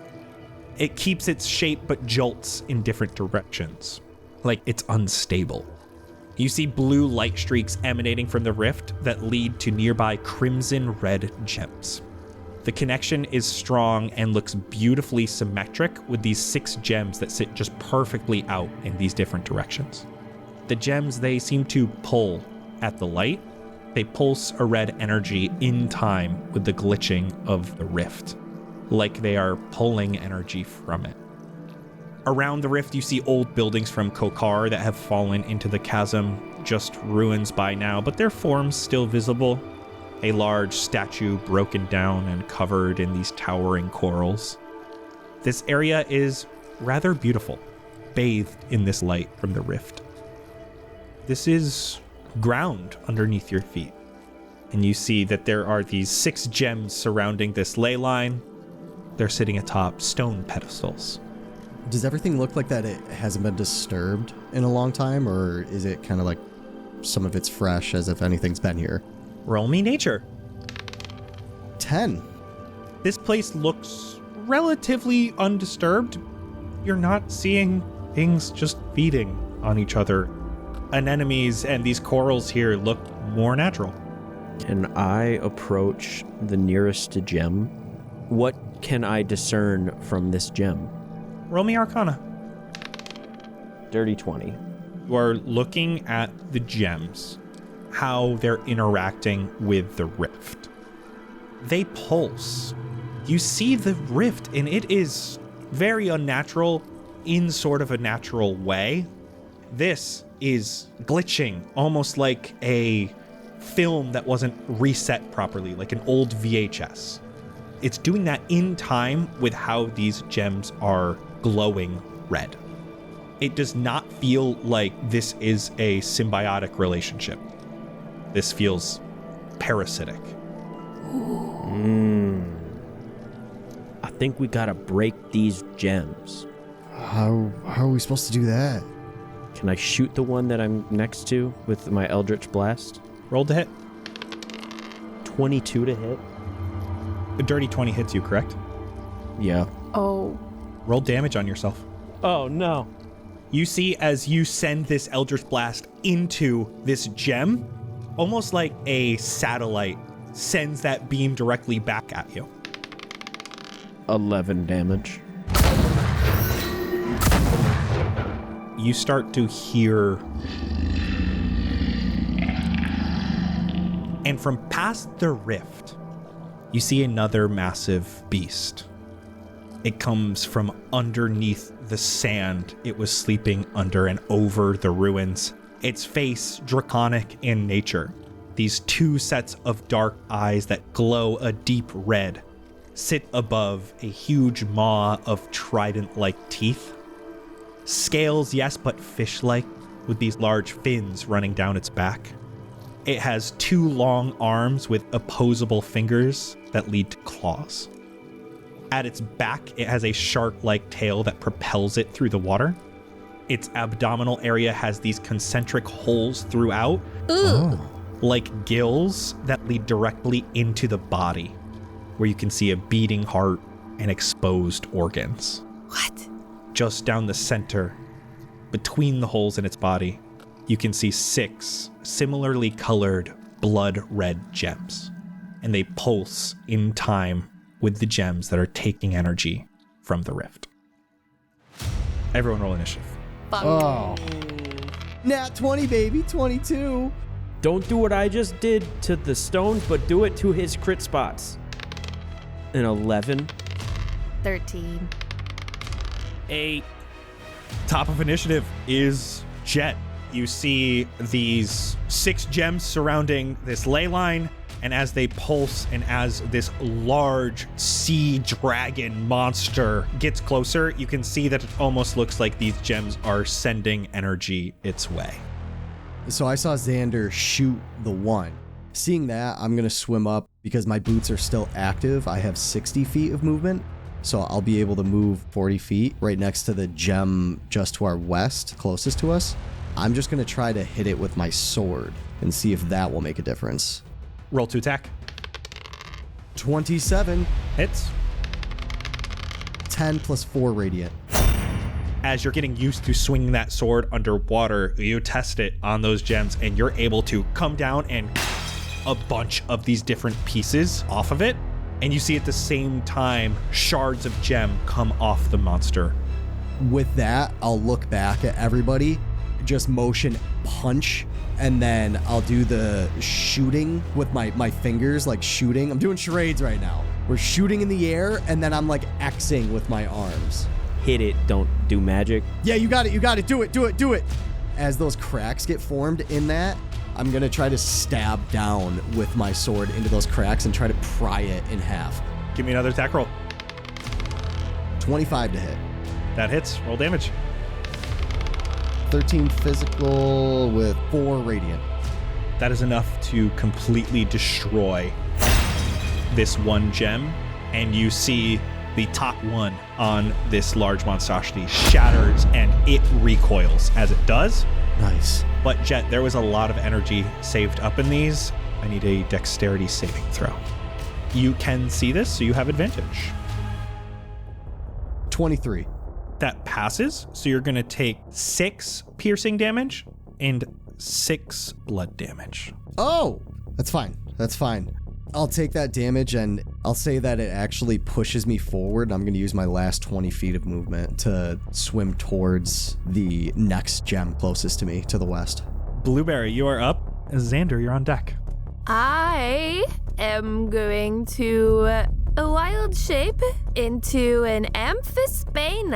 It keeps its shape but jolts in different directions, like it's unstable. You see blue light streaks emanating from the rift that lead to nearby crimson red gems. The connection is strong and looks beautifully symmetric with these 6 gems that sit just perfectly out in these different directions. The gems, they seem to pull at the light. They pulse a red energy in time with the glitching of the rift, like they are pulling energy from it. Around the rift, you see old buildings from Kokar that have fallen into the chasm, just ruins by now, but their forms still visible. A large statue broken down and covered in these towering corals. This area is rather beautiful, bathed in this light from the rift. This is ground underneath your feet, and you see that there are these 6 gems surrounding this ley line. They're sitting atop stone pedestals. Does everything look like that it hasn't been disturbed in a long time, or is it kind of like some of it's fresh as if anything's been here? Roll me nature. 10. This place looks relatively undisturbed. You're not seeing things just feeding on each other. Anemones and these corals here look more natural. Can I approach the nearest gem? What can I discern from this gem? Roll me Arcana. Dirty 20. You are looking at the gems, how they're interacting with the rift. They pulse. You see the rift, and it is very unnatural in sort of a natural way. This is glitching, almost like a film that wasn't reset properly, like an old VHS. It's doing that in time with how these gems are glowing red. It does not feel like this is a symbiotic relationship. This feels parasitic. I think we gotta break these gems. How are we supposed to do that? Can I shoot the one that I'm next to with my Eldritch Blast? Roll to hit. 22 to hit. A dirty 20 hits you, correct? Yeah. Oh. Roll damage on yourself. Oh, no. You see as you send this Eldritch Blast into this gem, almost like a satellite sends that beam directly back at you. 11 damage. You start to hear, and from past the rift, you see another massive beast. It comes from underneath the sand it was sleeping under and over the ruins. Its face draconic in nature. These 2 sets of dark eyes that glow a deep red sit above a huge maw of trident-like teeth. Scales, yes, but fish-like, with these large fins running down its back. It has 2 long arms with opposable fingers that lead to claws. At its back, it has a shark-like tail that propels it through the water. Its abdominal area has these concentric holes throughout, like gills that lead directly into the body, where you can see a beating heart and exposed organs. What? Just down the center, between the holes in its body, you can see 6 similarly colored blood red gems, and they pulse in time with the gems that are taking energy from the rift. Everyone roll initiative. Oh. Nat 20, baby. 22. Don't do what I just did to the stones, but do it to his crit spots. An 11. 13. 8. Top of initiative is Jett. You see these 6 gems surrounding this ley line, and as they pulse and as this large sea dragon monster gets closer, you can see that it almost looks like these gems are sending energy its way. So I saw Xander shoot the one. Seeing that, I'm going to swim up because my boots are still active. I have 60 feet of movement, so I'll be able to move 40 feet right next to the gem just to our west, closest to us. I'm just going to try to hit it with my sword and see if that will make a difference. Roll to attack. 27. Hits. 10 plus 4 radiant. As you're getting used to swinging that sword underwater, you test it on those gems, and you're able to come down and a bunch of these different pieces off of it. And you see at the same time, shards of gem come off the monster. With that, I'll look back at everybody, just motion punch, and then I'll do the shooting with my fingers, like shooting. I'm doing charades right now. We're shooting in the air, and then I'm like Xing with my arms. Hit it, don't do magic. Yeah, you got it. Do it. as those cracks get formed in that, I'm going to try to stab down with my sword into those cracks and try to pry it in half. Give me another attack roll. 25 to hit. That hits. Roll damage. 13 physical with 4 radiant. That is enough to completely destroy this one gem, and you see the top one on this large monstrosity shatters and it recoils as it does. Nice. But Jett, there was a lot of energy saved up in these. I need a dexterity saving throw. You can see this, so you have advantage. 23. That passes, so you're going to take 6 piercing damage and 6 blood damage. Oh, that's fine. That's fine. I'll take that damage, and I'll say that it actually pushes me forward. I'm going to use my last 20 feet of movement to swim towards the next gem closest to me, to the west. Blueberry, you are up. Xander, you're on deck. I am going to a wild shape into an amphispana.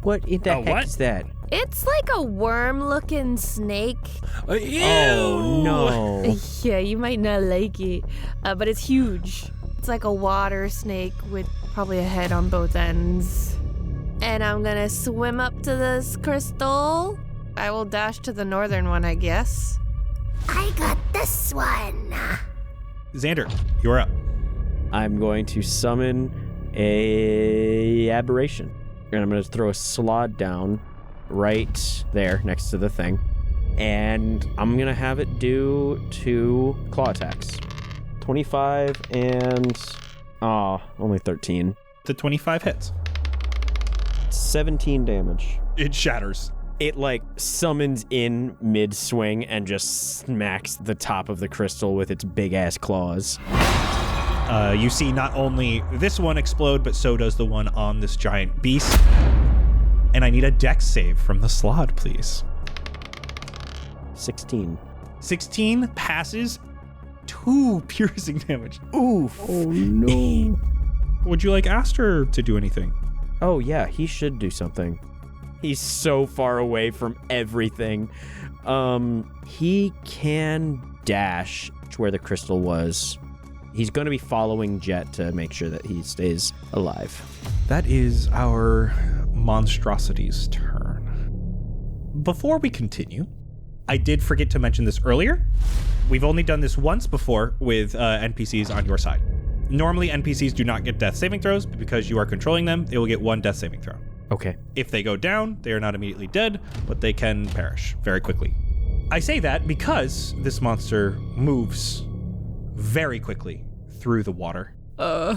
What in the heck is that? It's like a worm-looking snake. Ew! Oh, no. Yeah, you might not like it, but it's huge. It's like a water snake with probably a head on both ends. And I'm gonna swim up to this crystal. I will dash to the northern one, I guess. I got this one. Xander, you're up. I'm going to summon a aberration. And I'm going to throw a slot down right there next to the thing. And I'm going to have it do 2 claw attacks. 25 and... only 13. The 25 hits. 17 damage. It shatters. It, summons in mid-swing and just smacks the top of the crystal with its big-ass claws. You see not only this one explode, but so does the one on this giant beast. And I need a dex save from the slot, please. 16. 16 passes. 2 piercing damage. Oof. Oh, no. Would you like Aster to do anything? Oh, yeah, he should do something. He's so far away from everything. He can dash to where the crystal was. He's going to be following Jett to make sure that he stays alive. That is our monstrosity's turn. Before we continue, I did forget to mention this earlier. We've only done this once before with NPCs on your side. Normally, NPCs do not get death saving throws, but because you are controlling them, they will get 1 death saving throw. Okay. If they go down, they are not immediately dead, but they can perish very quickly. I say that because this monster moves very quickly through the water.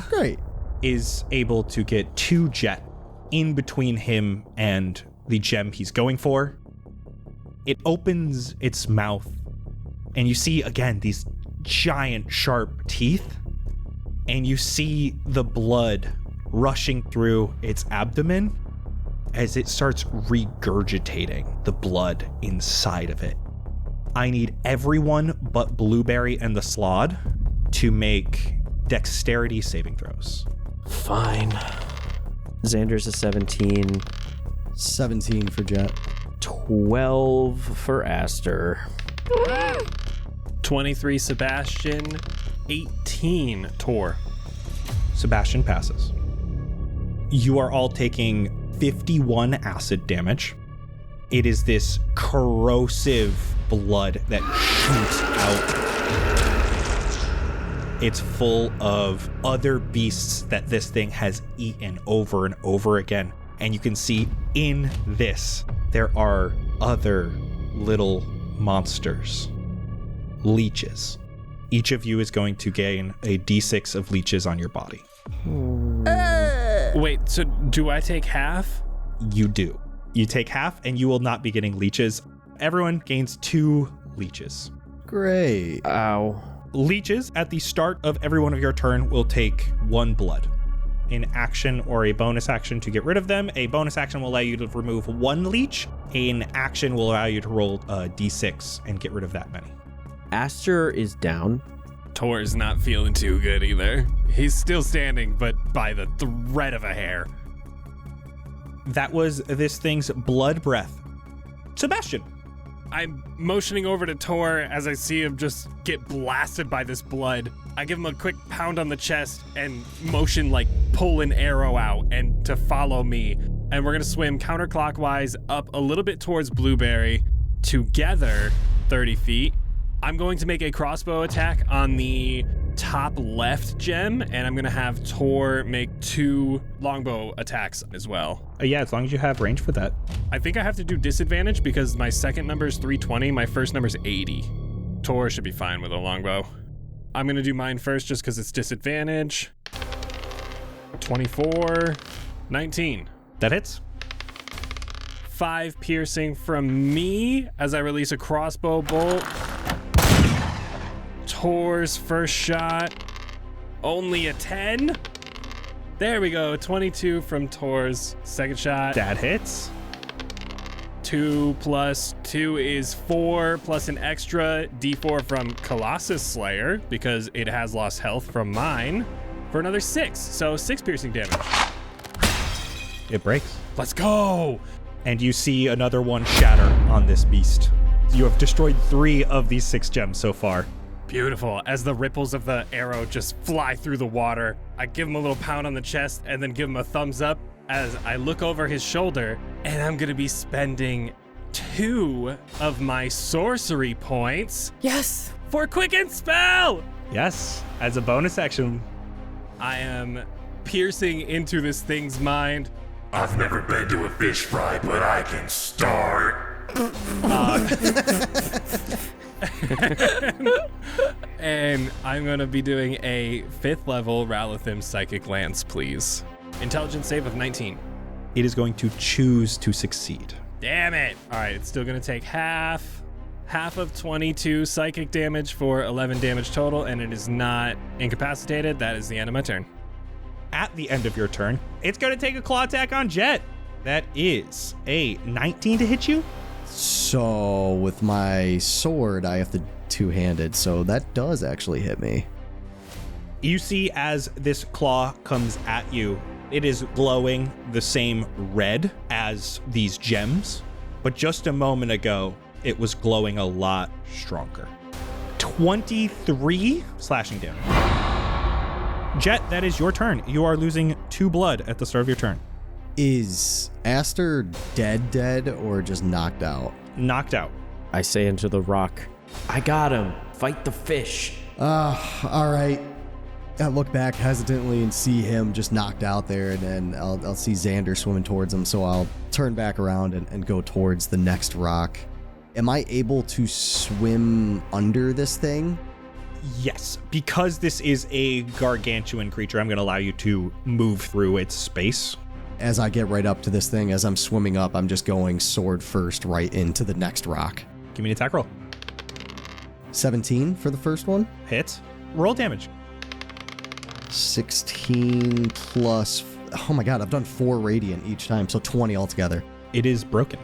Great. Is able to get 2 Jett in between him and the gem he's going for. It opens its mouth, and you see again these giant sharp teeth, and you see the blood rushing through its abdomen as it starts regurgitating the blood inside of it. I need everyone but Blueberry and the Slod to make dexterity saving throws. Fine. Xander's a 17. 17 for Jett. 12 for Aster. 23 Sebastian, 18 Tor. Sebastian passes. You are all taking 51 acid damage. It is this corrosive blood that shoots out. It's full of other beasts that this thing has eaten over and over again. And you can see in this, there are other little monsters. Leeches. Each of you is going to gain a d6 of leeches on your body. Wait, so do I take half? You do. You take half and you will not be getting leeches. Everyone gains 2 leeches. Great. Ow. Leeches at the start of every one of your turn will take 1 blood. An action or a bonus action to get rid of them. A bonus action will allow you to remove 1 leech. An action will allow you to roll a d6 and get rid of that many. Aster is down. Tor is not feeling too good either. He's still standing, but by the thread of a hair. That was this thing's blood breath. Sebastian. I'm motioning over to Tor as I see him just get blasted by this blood. I give him a quick pound on the chest and motion like pull an arrow out and to follow me. And we're gonna swim counterclockwise up a little bit towards Blueberry, together 30 feet. I'm going to make a crossbow attack on the top left gem, and I'm gonna have Tor make 2 longbow attacks as well. Yeah, as long as you have range for that. I think I have to do disadvantage because my second number is 320, my first number is 80. Tor should be fine with a longbow. I'm gonna do mine first just because it's disadvantage. 24, 19. That hits. 5 piercing from me as I release a crossbow bolt. Tor's first shot, only a 10. There we go, 22 from Tor's second shot. That hits. 2 plus 2 is 4, plus an extra D4 from Colossus Slayer, because it has lost health from mine, for another 6. So 6 piercing damage. It breaks. Let's go! And you see another one shatter on this beast. You have destroyed 3 of these 6 gems so far. Beautiful. As the ripples of the arrow just fly through the water, I give him a little pound on the chest and then give him a thumbs up as I look over his shoulder, and I'm going to be spending 2 of my sorcery points Yes. for Quicken Spell! Yes, as a bonus action. I am piercing into this thing's mind. I've never been to a fish fry, but I can start. And I'm going to be doing a 5th level Ralathim Psychic Lance, please. Intelligence save of 19. It is going to choose to succeed. Damn it. All right, it's still going to take half of 22 psychic damage for 11 damage total, and it is not incapacitated. That is the end of my turn. At the end of your turn, it's going to take a claw attack on Jett. That is a 19 to hit you. So with my sword, I have the two-handed, so that does actually hit me. You see as this claw comes at you, it is glowing the same red as these gems, but just a moment ago, it was glowing a lot stronger. 23 slashing damage. Jett, that is your turn. You are losing 2 blood at the start of your turn. Is Aster dead, or just knocked out? Knocked out. I say into the rock, I got him. Fight the fish. All right. I look back hesitantly and see him just knocked out there, and then I'll see Xander swimming towards him, so I'll turn back around and go towards the next rock. Am I able to swim under this thing? Yes, because this is a gargantuan creature, I'm going to allow you to move through its space. As I get right up to this thing, as I'm swimming up, I'm just going sword first right into the next rock. Give me an attack roll. 17 for the first one. Hit. Roll damage. 16 plus... Oh my god, I've done 4 radiant each time, so 20 altogether. It is broken.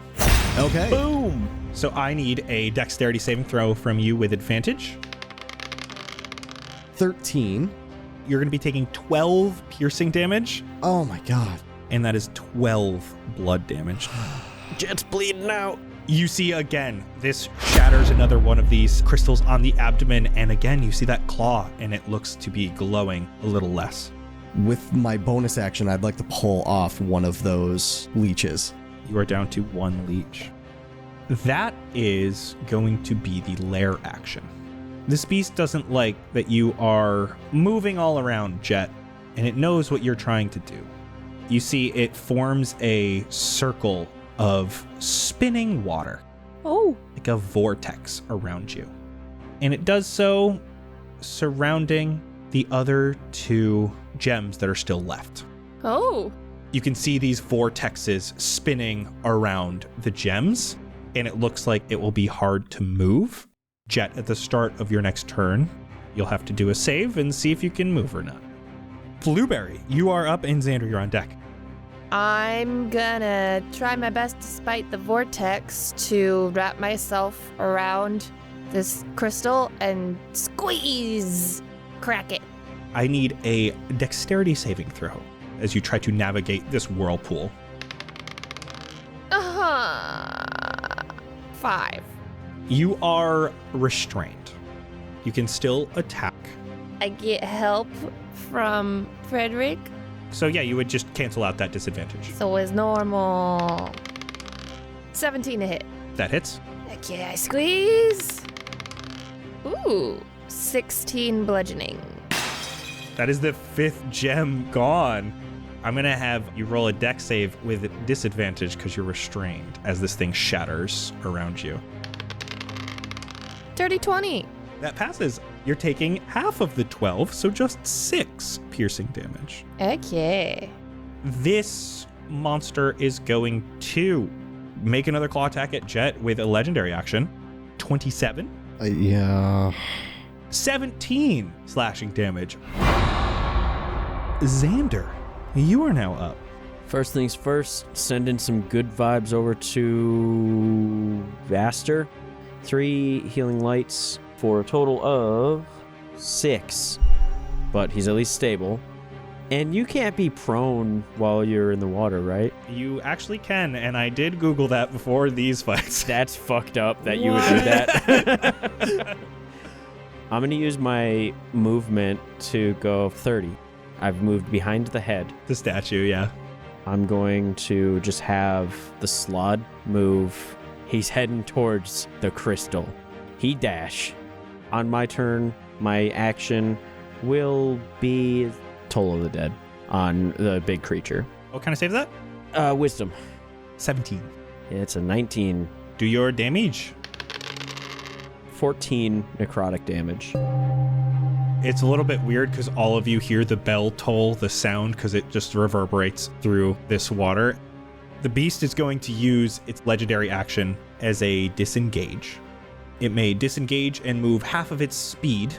Okay. Boom! So I need a dexterity saving throw from you with advantage. 13. You're going to be taking 12 piercing damage, Oh my god. and that is 12 blood damage. Jett's bleeding out. You see again, this shatters another one of these crystals on the abdomen, and again, you see that claw, and it looks to be glowing a little less. With my bonus action, I'd like to pull off one of those leeches. You are down to 1 leech. That is going to be the lair action. This beast doesn't like that you are moving all around, Jett, and it knows what you're trying to do. You see it forms a circle of spinning water, Oh. like a vortex around you. And it does so surrounding the other 2 gems that are still left. Oh. You can see these vortexes spinning around the gems, and it looks like it will be hard to move. Jett, at the start of your next turn, you'll have to do a save and see if you can move or not. Blueberry, you are up, and Xander, you're on deck. I'm gonna try my best despite the vortex to wrap myself around this crystal and squeeze, crack it. I need a dexterity saving throw as you try to navigate this whirlpool. 5. You are restrained. You can still attack. I get help from Frederick, So yeah, you would just cancel out that disadvantage. so it's normal. 17 to hit. That hits. Okay, I squeeze. Ooh, 16 bludgeoning. That is the 5th gem gone. I'm going to have you roll a dex save with disadvantage because you're restrained as this thing shatters around you. Dirty 20. That passes. You're taking half of the 12, so just 6 piercing damage. Okay. This monster is going to make another claw attack at Jett with a legendary action. 27. Yeah. 17 slashing damage. Xander, you are now up. First things first, send in some good vibes over to Vaster. 3 healing lights for a total of 6. But he's at least stable. And you can't be prone while you're in the water, right? You actually can, and I did Google that before these fights. That's fucked up that you would do that. I'm going to use my movement to go 30. I've moved behind the head. The statue, yeah. I'm going to just have the Slod move. He's heading towards the crystal. He dash. On my turn, my action will be Toll of the Dead on the big creature. What kind of save is that? Wisdom. 17. It's a 19. Do your damage. 14 necrotic damage. It's a little bit weird because all of you hear the bell toll, the sound, because it just reverberates through this water. The beast is going to use its legendary action as a disengage. It may disengage and move half of its speed.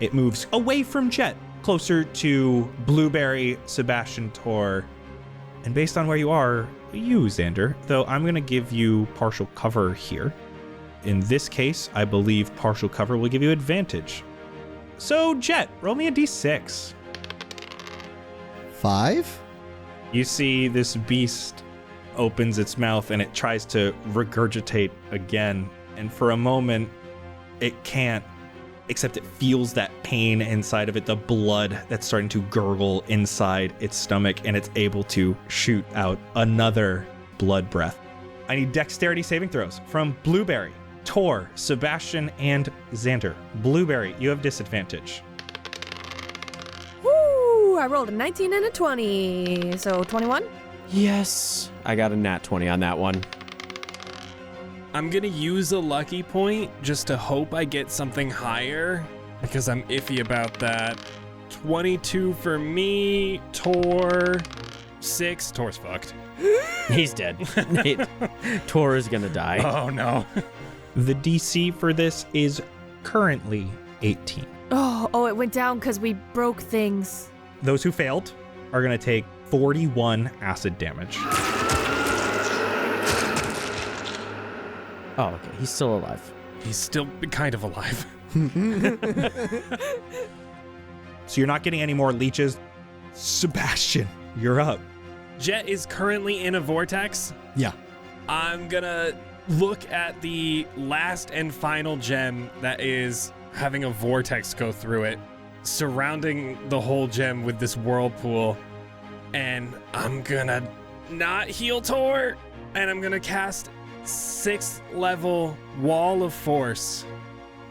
It moves away from Jett, closer to Blueberry, Sebastian, Tor, and based on where you are, you, Xander, though I'm going to give you partial cover here. In this case, I believe partial cover will give you advantage. So, Jett, roll me a d6. 5? You see this beast opens its mouth and it tries to regurgitate again. And for a moment, it can't, except it feels that pain inside of it, the blood that's starting to gurgle inside its stomach, and it's able to shoot out another blood breath. I need dexterity saving throws from Blueberry, Tor, Sebastian, and Xander. Blueberry, you have disadvantage. Woo! I rolled a 19 and a 20, so 21. Yes. I got a nat 20 on that one. I'm gonna use a lucky point just to hope I get something higher because I'm iffy about that. 22 for me, Tor, 6. Tor's fucked. He's dead. Tor is gonna die. Oh no. The DC for this is currently 18. Oh, it went down because we broke things. Those who failed are going to take 41 acid damage. Oh, okay. He's still alive. He's still kind of alive. So you're not getting any more leeches. Sebastian, you're up. Jett is currently in a vortex. Yeah. I'm gonna look at the last and final gem that is having a vortex go through it, surrounding the whole gem with this whirlpool. And I'm gonna not heal Tor, and I'm gonna cast 6th level Wall of Force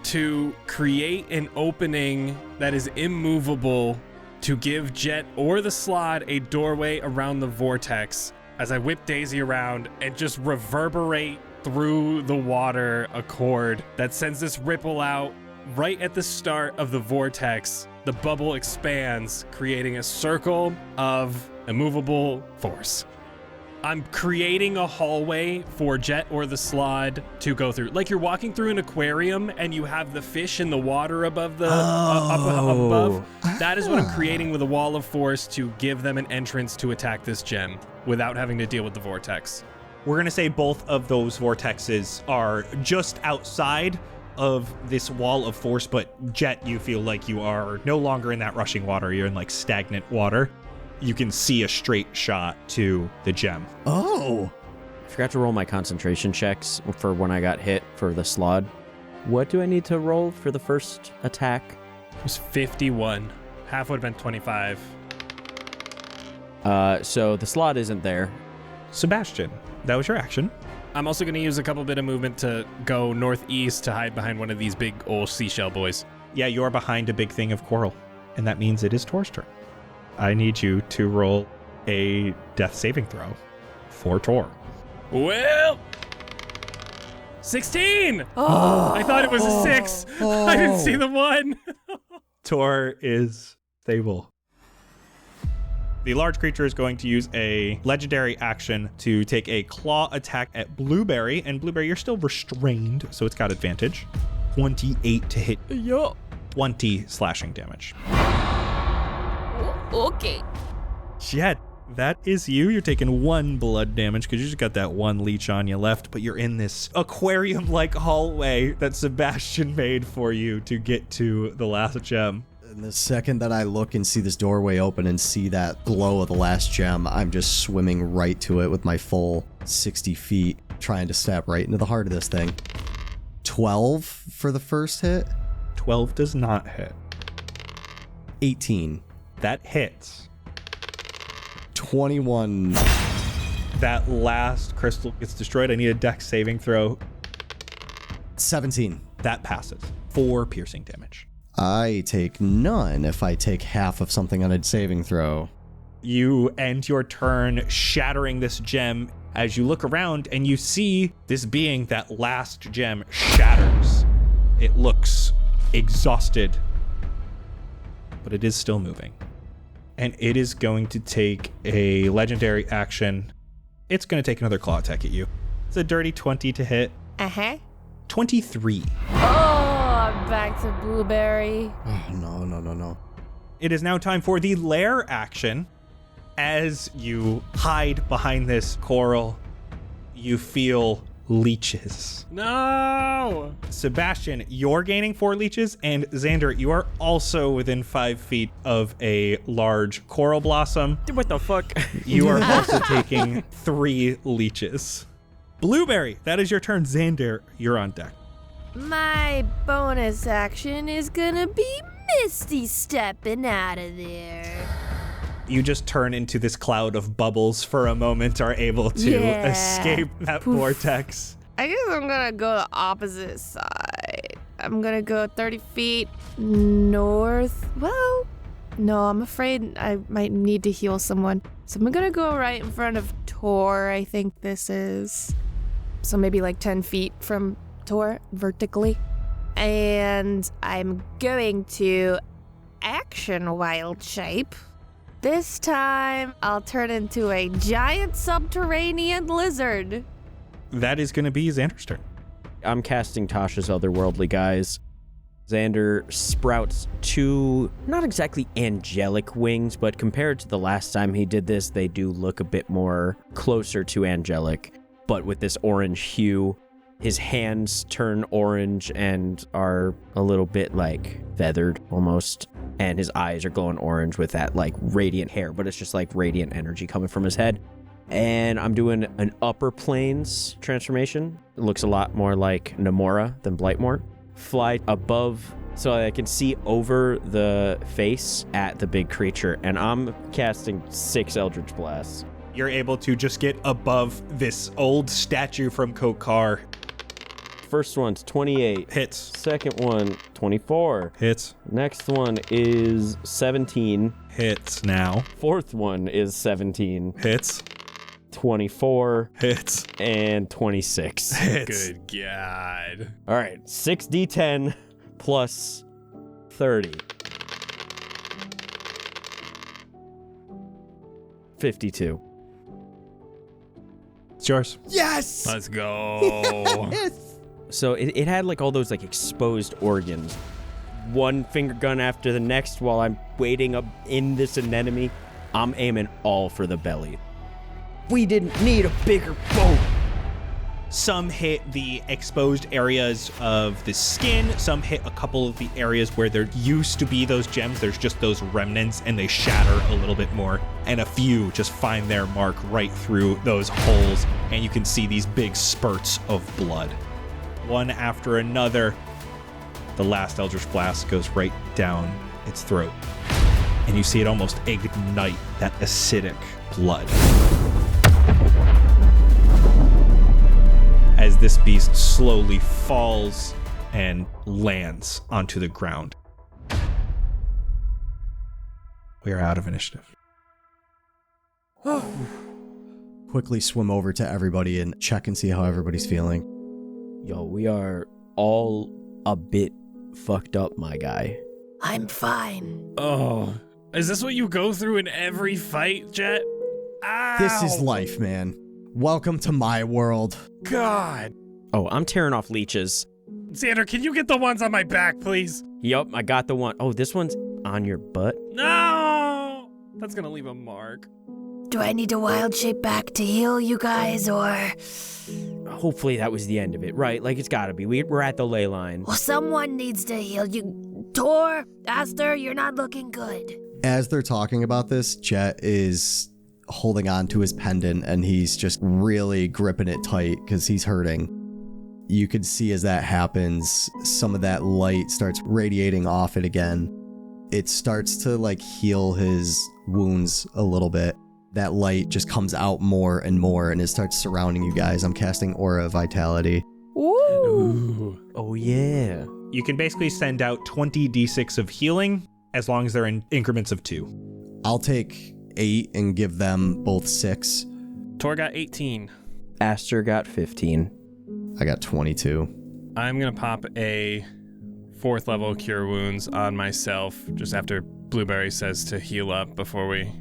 to create an opening that is immovable to give Jett or the Slod a doorway around the vortex as I whip Daisy around and just reverberate through the water a cord that sends this ripple out right at the start of the vortex. The bubble expands, creating a circle of immovable force. I'm creating a hallway for Jett or the Slod to go through. Like you're walking through an aquarium and you have the fish in the water above the above. That is what I'm creating with a wall of force to give them an entrance to attack this gem without having to deal with the vortex. We're going to say both of those vortexes are just outside of this wall of force, but Jett, you feel like you are no longer in that rushing water. You're in like stagnant water. You can see a straight shot to the gem. Oh. Forgot to roll my concentration checks for when I got hit for the slod. What do I need to roll for the first attack? It was 51. Half would have been 25. So the slot isn't there. Sebastian, that was your action. I'm also going to use a couple bit of movement to go northeast to hide behind one of these big old seashell boys. Yeah, you're behind a big thing of coral, and that means it is Tor's turn. I need you to roll a death saving throw for Tor. Well, 16! I thought it was a 6. I didn't see the 1. Tor is stable. The large creature is going to use a legendary action to take a claw attack at Blueberry. And Blueberry, you're still restrained, so it's got advantage. 28 to hit. Yo. 20 slashing damage. Okay. Jett, that is you. You're taking 1 blood damage because you just got that 1 leech on you left, but you're in this aquarium-like hallway that Sebastian made for you to get to the last gem. And the second that I look and see this doorway open and see that glow of the last gem, I'm just swimming right to it with my full 60 feet, trying to step right into the heart of this thing. 12 for the first hit. 12 does not hit. 18. That hits. 21. That last crystal gets destroyed. I need a dex saving throw. 17. That passes. 4 piercing damage. I take none if I take half of something on a saving throw. You end your turn shattering this gem as you look around and you see this being, that last gem, shatters. It looks exhausted, but it is still moving. And it is going to take a legendary action. It's going to take another claw attack at you. It's a dirty 20 to hit. 23. I'm back to Blueberry. Oh, no. It is now time for the lair action. As you hide behind this coral, you feel leeches. No! Sebastian, you're gaining 4 leeches, and Xander, you are also within 5 feet of a large coral blossom. What the fuck? You are also taking 3 leeches. Blueberry, that is your turn. Xander, you're on deck. My bonus action is gonna be Misty stepping out of there. You just turn into this cloud of bubbles for a moment, are able to escape that vortex. I guess I'm gonna go the opposite side. I'm gonna go 30 feet north. Well, no, I'm afraid I might need to heal someone. So I'm gonna go right in front of Tor, I think this is. So maybe like 10 feet from Tor, vertically. And I'm going to action wild shape. This time, I'll turn into a giant subterranean lizard. That is going to be Xander's turn. I'm casting Tasha's Otherworldly Guise. Xander sprouts 2, not exactly angelic wings, but compared to the last time he did this, they do look a bit more closer to angelic. But with this orange hue, his hands turn orange and are a little bit like feathered almost. And his eyes are glowing orange with that like radiant hair, but it's just like radiant energy coming from his head. And I'm doing an upper planes transformation. It looks a lot more like Namora than Blightmore. Fly above so I can see over the face at the big creature. And I'm casting 6 Eldritch Blasts. You're able to just get above this old statue from Kokar. First one's 28. Hits. Second one, 24. Hits. Next one is 17. Hits now. Fourth one is 17. Hits. 24. Hits. And 26. Hits. Good God. All right, 6d10 plus 30. 52. It's yours. Yes! Let's go. Yes! So it had like all those like exposed organs. One finger gun after the next while I'm waiting up in this anemone. I'm aiming all for the belly. We didn't need a bigger boat. Some hit the exposed areas of the skin. Some hit a couple of the areas where there used to be those gems. There's just those remnants and they shatter a little bit more. And a few just find their mark right through those holes. And you can see these big spurts of blood. One after another, the last Eldritch Blast goes right down its throat. And you see it almost ignite that acidic blood. As this beast slowly falls and lands onto the ground. We are out of initiative. Quickly swim over to everybody and check and see how everybody's feeling. Yo, we are all a bit fucked up, my guy. I'm fine. Oh, is this what you go through in every fight, Jett? Ow! This is life, man. Welcome to my world. God. Oh, I'm tearing off leeches. Xander, can you get the ones on my back, please? Yup, I got the one. Oh, this one's on your butt? No! That's gonna leave a mark. Do I need to wild shape back to heal you guys, or... Hopefully that was the end of it, right? Like, it's gotta be. We're at the ley line. Well, someone needs to heal you. Tor, Aster, you're not looking good. As they're talking about this, Jett is holding on to his pendant and he's just really gripping it tight because he's hurting. You could see as that happens, some of that light starts radiating off it again. It starts to like heal his wounds a little bit. That light just comes out more and more and it starts surrounding you guys. I'm casting Aura of Vitality. Ooh. Oh, yeah. You can basically send out 20 d6 of healing as long as they're in increments of 2. I'll take 8 and give them both 6. Tor got 18. Aster got 15. I got 22. I'm gonna pop a 4th level Cure Wounds on myself just after Blueberry says to heal up before we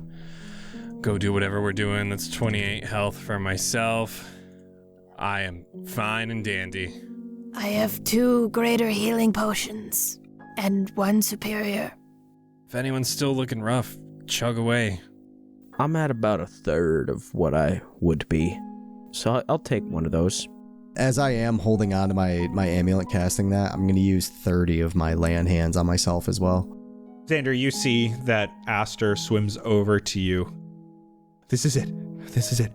go do whatever we're doing. That's 28 health for myself. I am fine and dandy. I have 2 greater healing potions and 1 superior. If anyone's still looking rough, chug away. I'm at about a third of what I would be. So I'll take one of those. As I am holding on to my amulet casting that, I'm going to use 30 of my land hands on myself as well. Xander, you see that Aster swims over to you. This is it. This is it.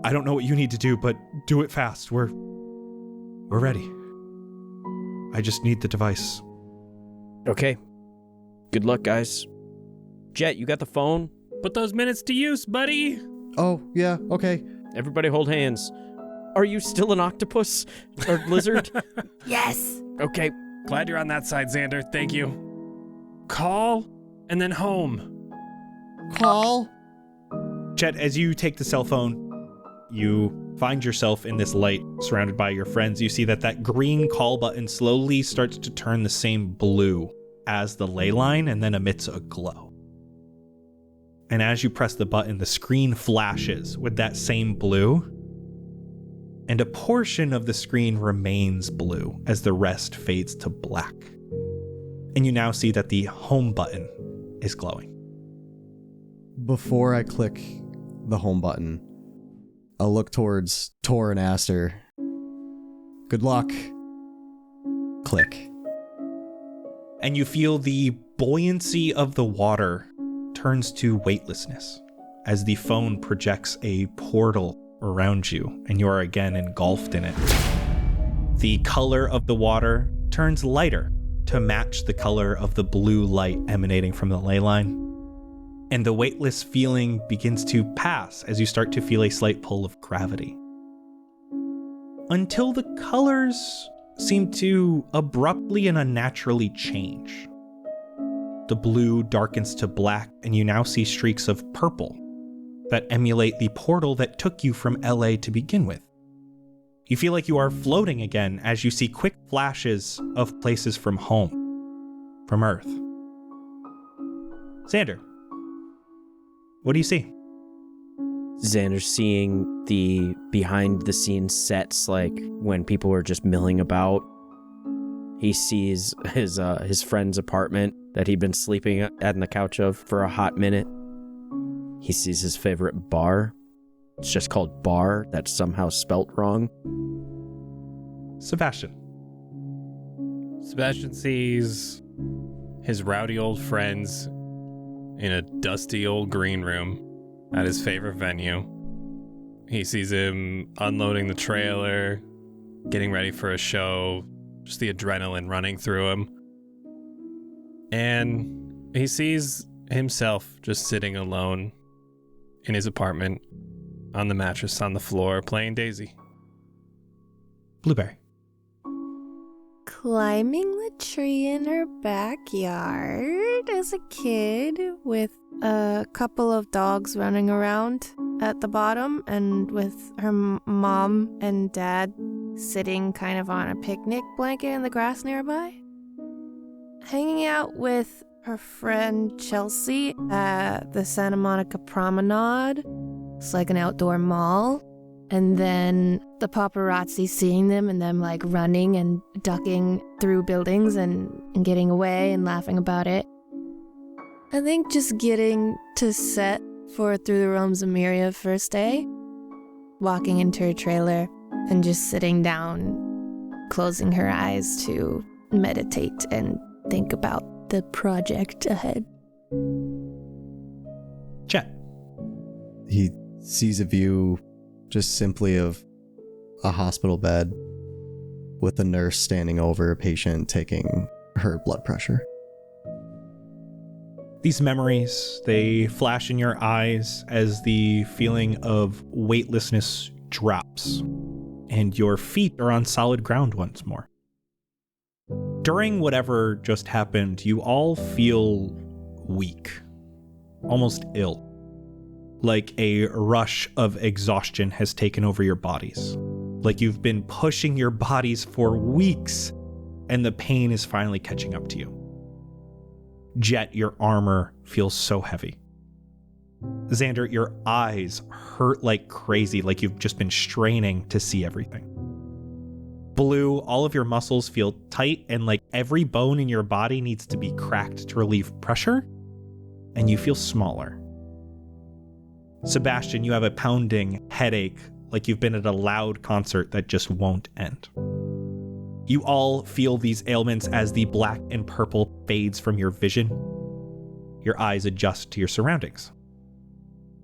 I don't know what you need to do, but do it fast. We're ready. I just need the device. Okay. Good luck, guys. Jett, you got the phone? Put those minutes to use, buddy. Oh, yeah, okay. Everybody hold hands. Are you still an octopus or lizard? Yes. Okay. Glad you're on that side, Xander. Thank you. Call and then home. Call? Jett, as you take the cell phone, you find yourself in this light surrounded by your friends. You see that green call button slowly starts to turn the same blue as the ley line and then emits a glow. And as you press the button, the screen flashes with that same blue, and a portion of the screen remains blue as the rest fades to black. And you now see that the home button is glowing. Before I click the home button, I'll look towards Tor and Aster. Good luck. Click. And you feel the buoyancy of the water turns to weightlessness as the phone projects a portal around you and you are again engulfed in it. The color of the water turns lighter to match the color of the blue light emanating from the ley line. And the weightless feeling begins to pass as you start to feel a slight pull of gravity. Until the colors seem to abruptly and unnaturally change. The blue darkens to black, and you now see streaks of purple that emulate the portal that took you from LA to begin with. You feel like you are floating again as you see quick flashes of places from home, from Earth. Xander, what do you see? Xander's seeing the behind-the-scenes sets, like when people were just milling about. He sees his friend's apartment that he'd been sleeping at in the couch of for a hot minute. He sees his favorite bar. It's just called Bar. That's somehow spelt wrong. Sebastian. Sebastian sees his rowdy old friends in a dusty old green room at his favorite venue. He sees him unloading the trailer, getting ready for a show, just the adrenaline running through him. And he sees himself just sitting alone in his apartment on the mattress on the floor playing Daisy. Blueberry. Climbing the tree in her backyard as a kid with a couple of dogs running around at the bottom and with her mom and dad sitting kind of on a picnic blanket in the grass nearby. Hanging out with her friend Chelsea at the Santa Monica Promenade. It's like an outdoor mall. And then the paparazzi seeing them and them like running and ducking through buildings and getting away and laughing about it. I think just getting to set for Through the Realms of Myria first day, walking into her trailer and just sitting down, closing her eyes to meditate and think about the project ahead. Jett. He sees a view just simply of a hospital bed with a nurse standing over a patient taking her blood pressure. These memories, they flash in your eyes as the feeling of weightlessness drops and your feet are on solid ground once more. During whatever just happened, you all feel weak, almost ill. Like a rush of exhaustion has taken over your bodies. Like you've been pushing your bodies for weeks, and the pain is finally catching up to you. Jett, your armor feels so heavy. Xander, your eyes hurt like crazy, like you've just been straining to see everything. Blue, all of your muscles feel tight, and like every bone in your body needs to be cracked to relieve pressure, and you feel smaller. Sebastian, you have a pounding headache, like you've been at a loud concert that just won't end. You all feel these ailments as the black and purple fades from your vision. Your eyes adjust to your surroundings.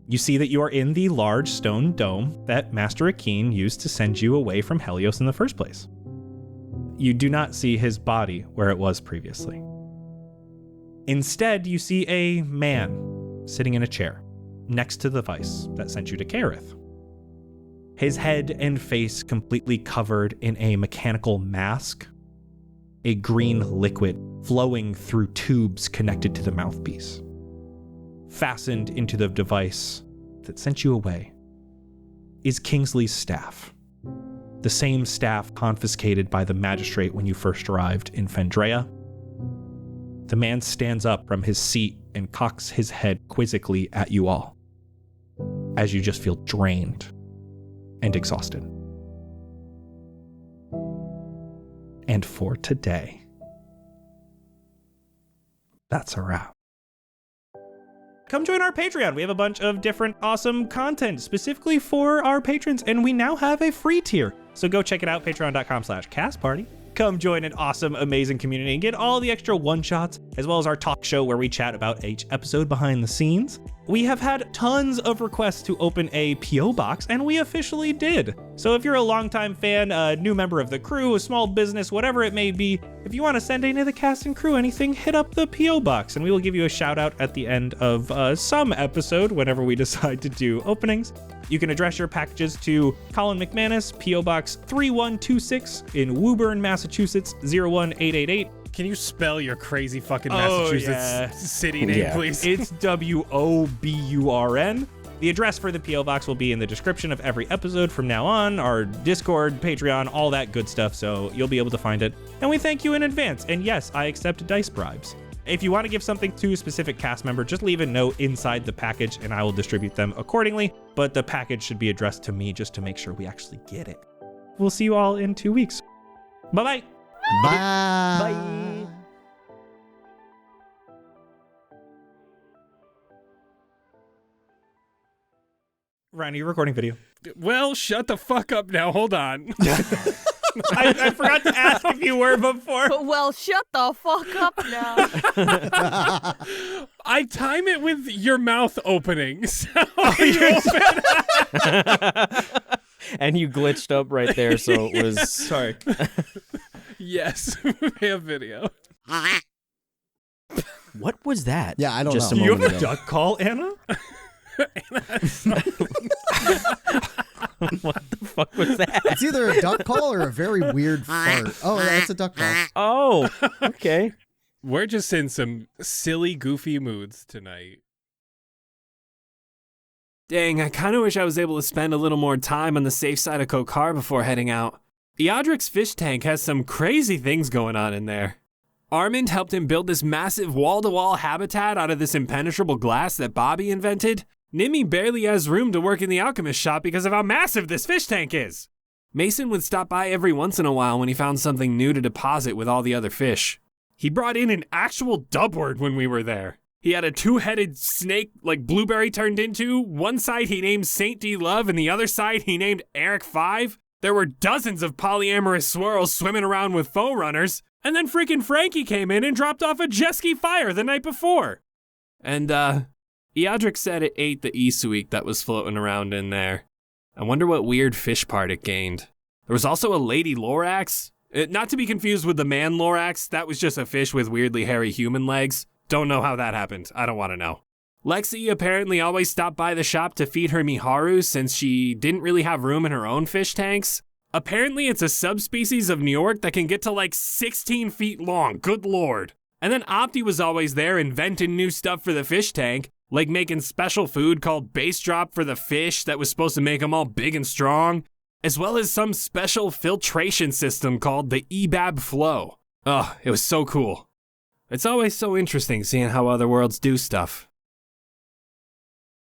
You see that you are in the large stone dome that Master Akeen used to send you away from Helios in the first place. You do not see his body where it was previously. Instead, you see a man sitting in a chair next to the vice that sent you to Kareth. His head and face completely covered in a mechanical mask, a green liquid flowing through tubes connected to the mouthpiece. Fastened into the device that sent you away is Kingsley's staff, the same staff confiscated by the magistrate when you first arrived in Fendraeya. The man stands up from his seat and cocks his head quizzically at you all, as you just feel drained and exhausted. And for today, that's a wrap. Come join our Patreon. We have a bunch of different awesome content specifically for our patrons, and we now have a free tier. So go check it out, patreon.com/castparty. Come join an awesome, amazing community and get all the extra one-shots, as well as our talk show where we chat about each episode behind the scenes. We have had tons of requests to open a P.O. box, and we officially did. So if you're a longtime fan, a new member of the crew, a small business, whatever it may be, if you want to send any of the cast and crew anything, hit up the P.O. box, and we will give you a shout out at the end of some episode whenever we decide to do openings. You can address your packages to Colin McManus, P.O. Box 3126 in Woburn, Massachusetts 01888. Can you spell your crazy fucking Massachusetts city name, please? It's WOBURN. The address for the P.O. Box will be in the description of every episode from now on, our Discord, Patreon, all that good stuff, so you'll be able to find it. And we thank you in advance. And yes, I accept dice bribes. If you want to give something to a specific cast member, just leave a note inside the package and I will distribute them accordingly. But the package should be addressed to me just to make sure we actually get it. We'll see you all in 2 weeks. Bye-bye. Bye. Bye. Ryan, are you recording video? Well, shut the fuck up now. Hold on. I forgot to ask if you were before. Well, shut the fuck up now. I time it with your mouth opening. So And you glitched up right there, so it was... Sorry. yes, we have video. What was that? Yeah, I don't Just know. a Do you have moment a ago. duck call, Anna? What the fuck was that? It's either a duck call or a very weird fart. Oh, that's a duck call. Oh, okay. We're just in some silly, goofy moods tonight. Dang, I kind of wish I was able to spend a little more time on the safe side of Kokar before heading out. Eodric's fish tank has some crazy things going on in there. Armand helped him build this massive wall-to-wall habitat out of this impenetrable glass that Bobby invented. Nimmy barely has room to work in the alchemist shop because of how massive this fish tank is. Mason would stop by every once in a while when he found something new to deposit with all the other fish. He brought in an actual dubword when we were there. He had a two-headed snake like Blueberry turned into. One side he named Saint D Love and the other side he named Eric 5. There were dozens of polyamorous swirls swimming around with foe runners. And then freaking Frankie came in and dropped off a jet ski fire the night before. And, Eodric said it ate the Isuik that was floating around in there. I wonder what weird fish part it gained. There was also a lady Lorax. Not to be confused with the man Lorax, that was just a fish with weirdly hairy human legs. Don't know how that happened. I don't want to know. Lexi apparently always stopped by the shop to feed her Miharu since she didn't really have room in her own fish tanks. Apparently it's a subspecies of Njord that can get to like 16 feet long, good lord. And then Opti was always there inventing new stuff for the fish tank, like making special food called base drop for the fish that was supposed to make them all big and strong, as well as some special filtration system called the EBAB Flow. Oh, it was so cool. It's always so interesting seeing how other worlds do stuff.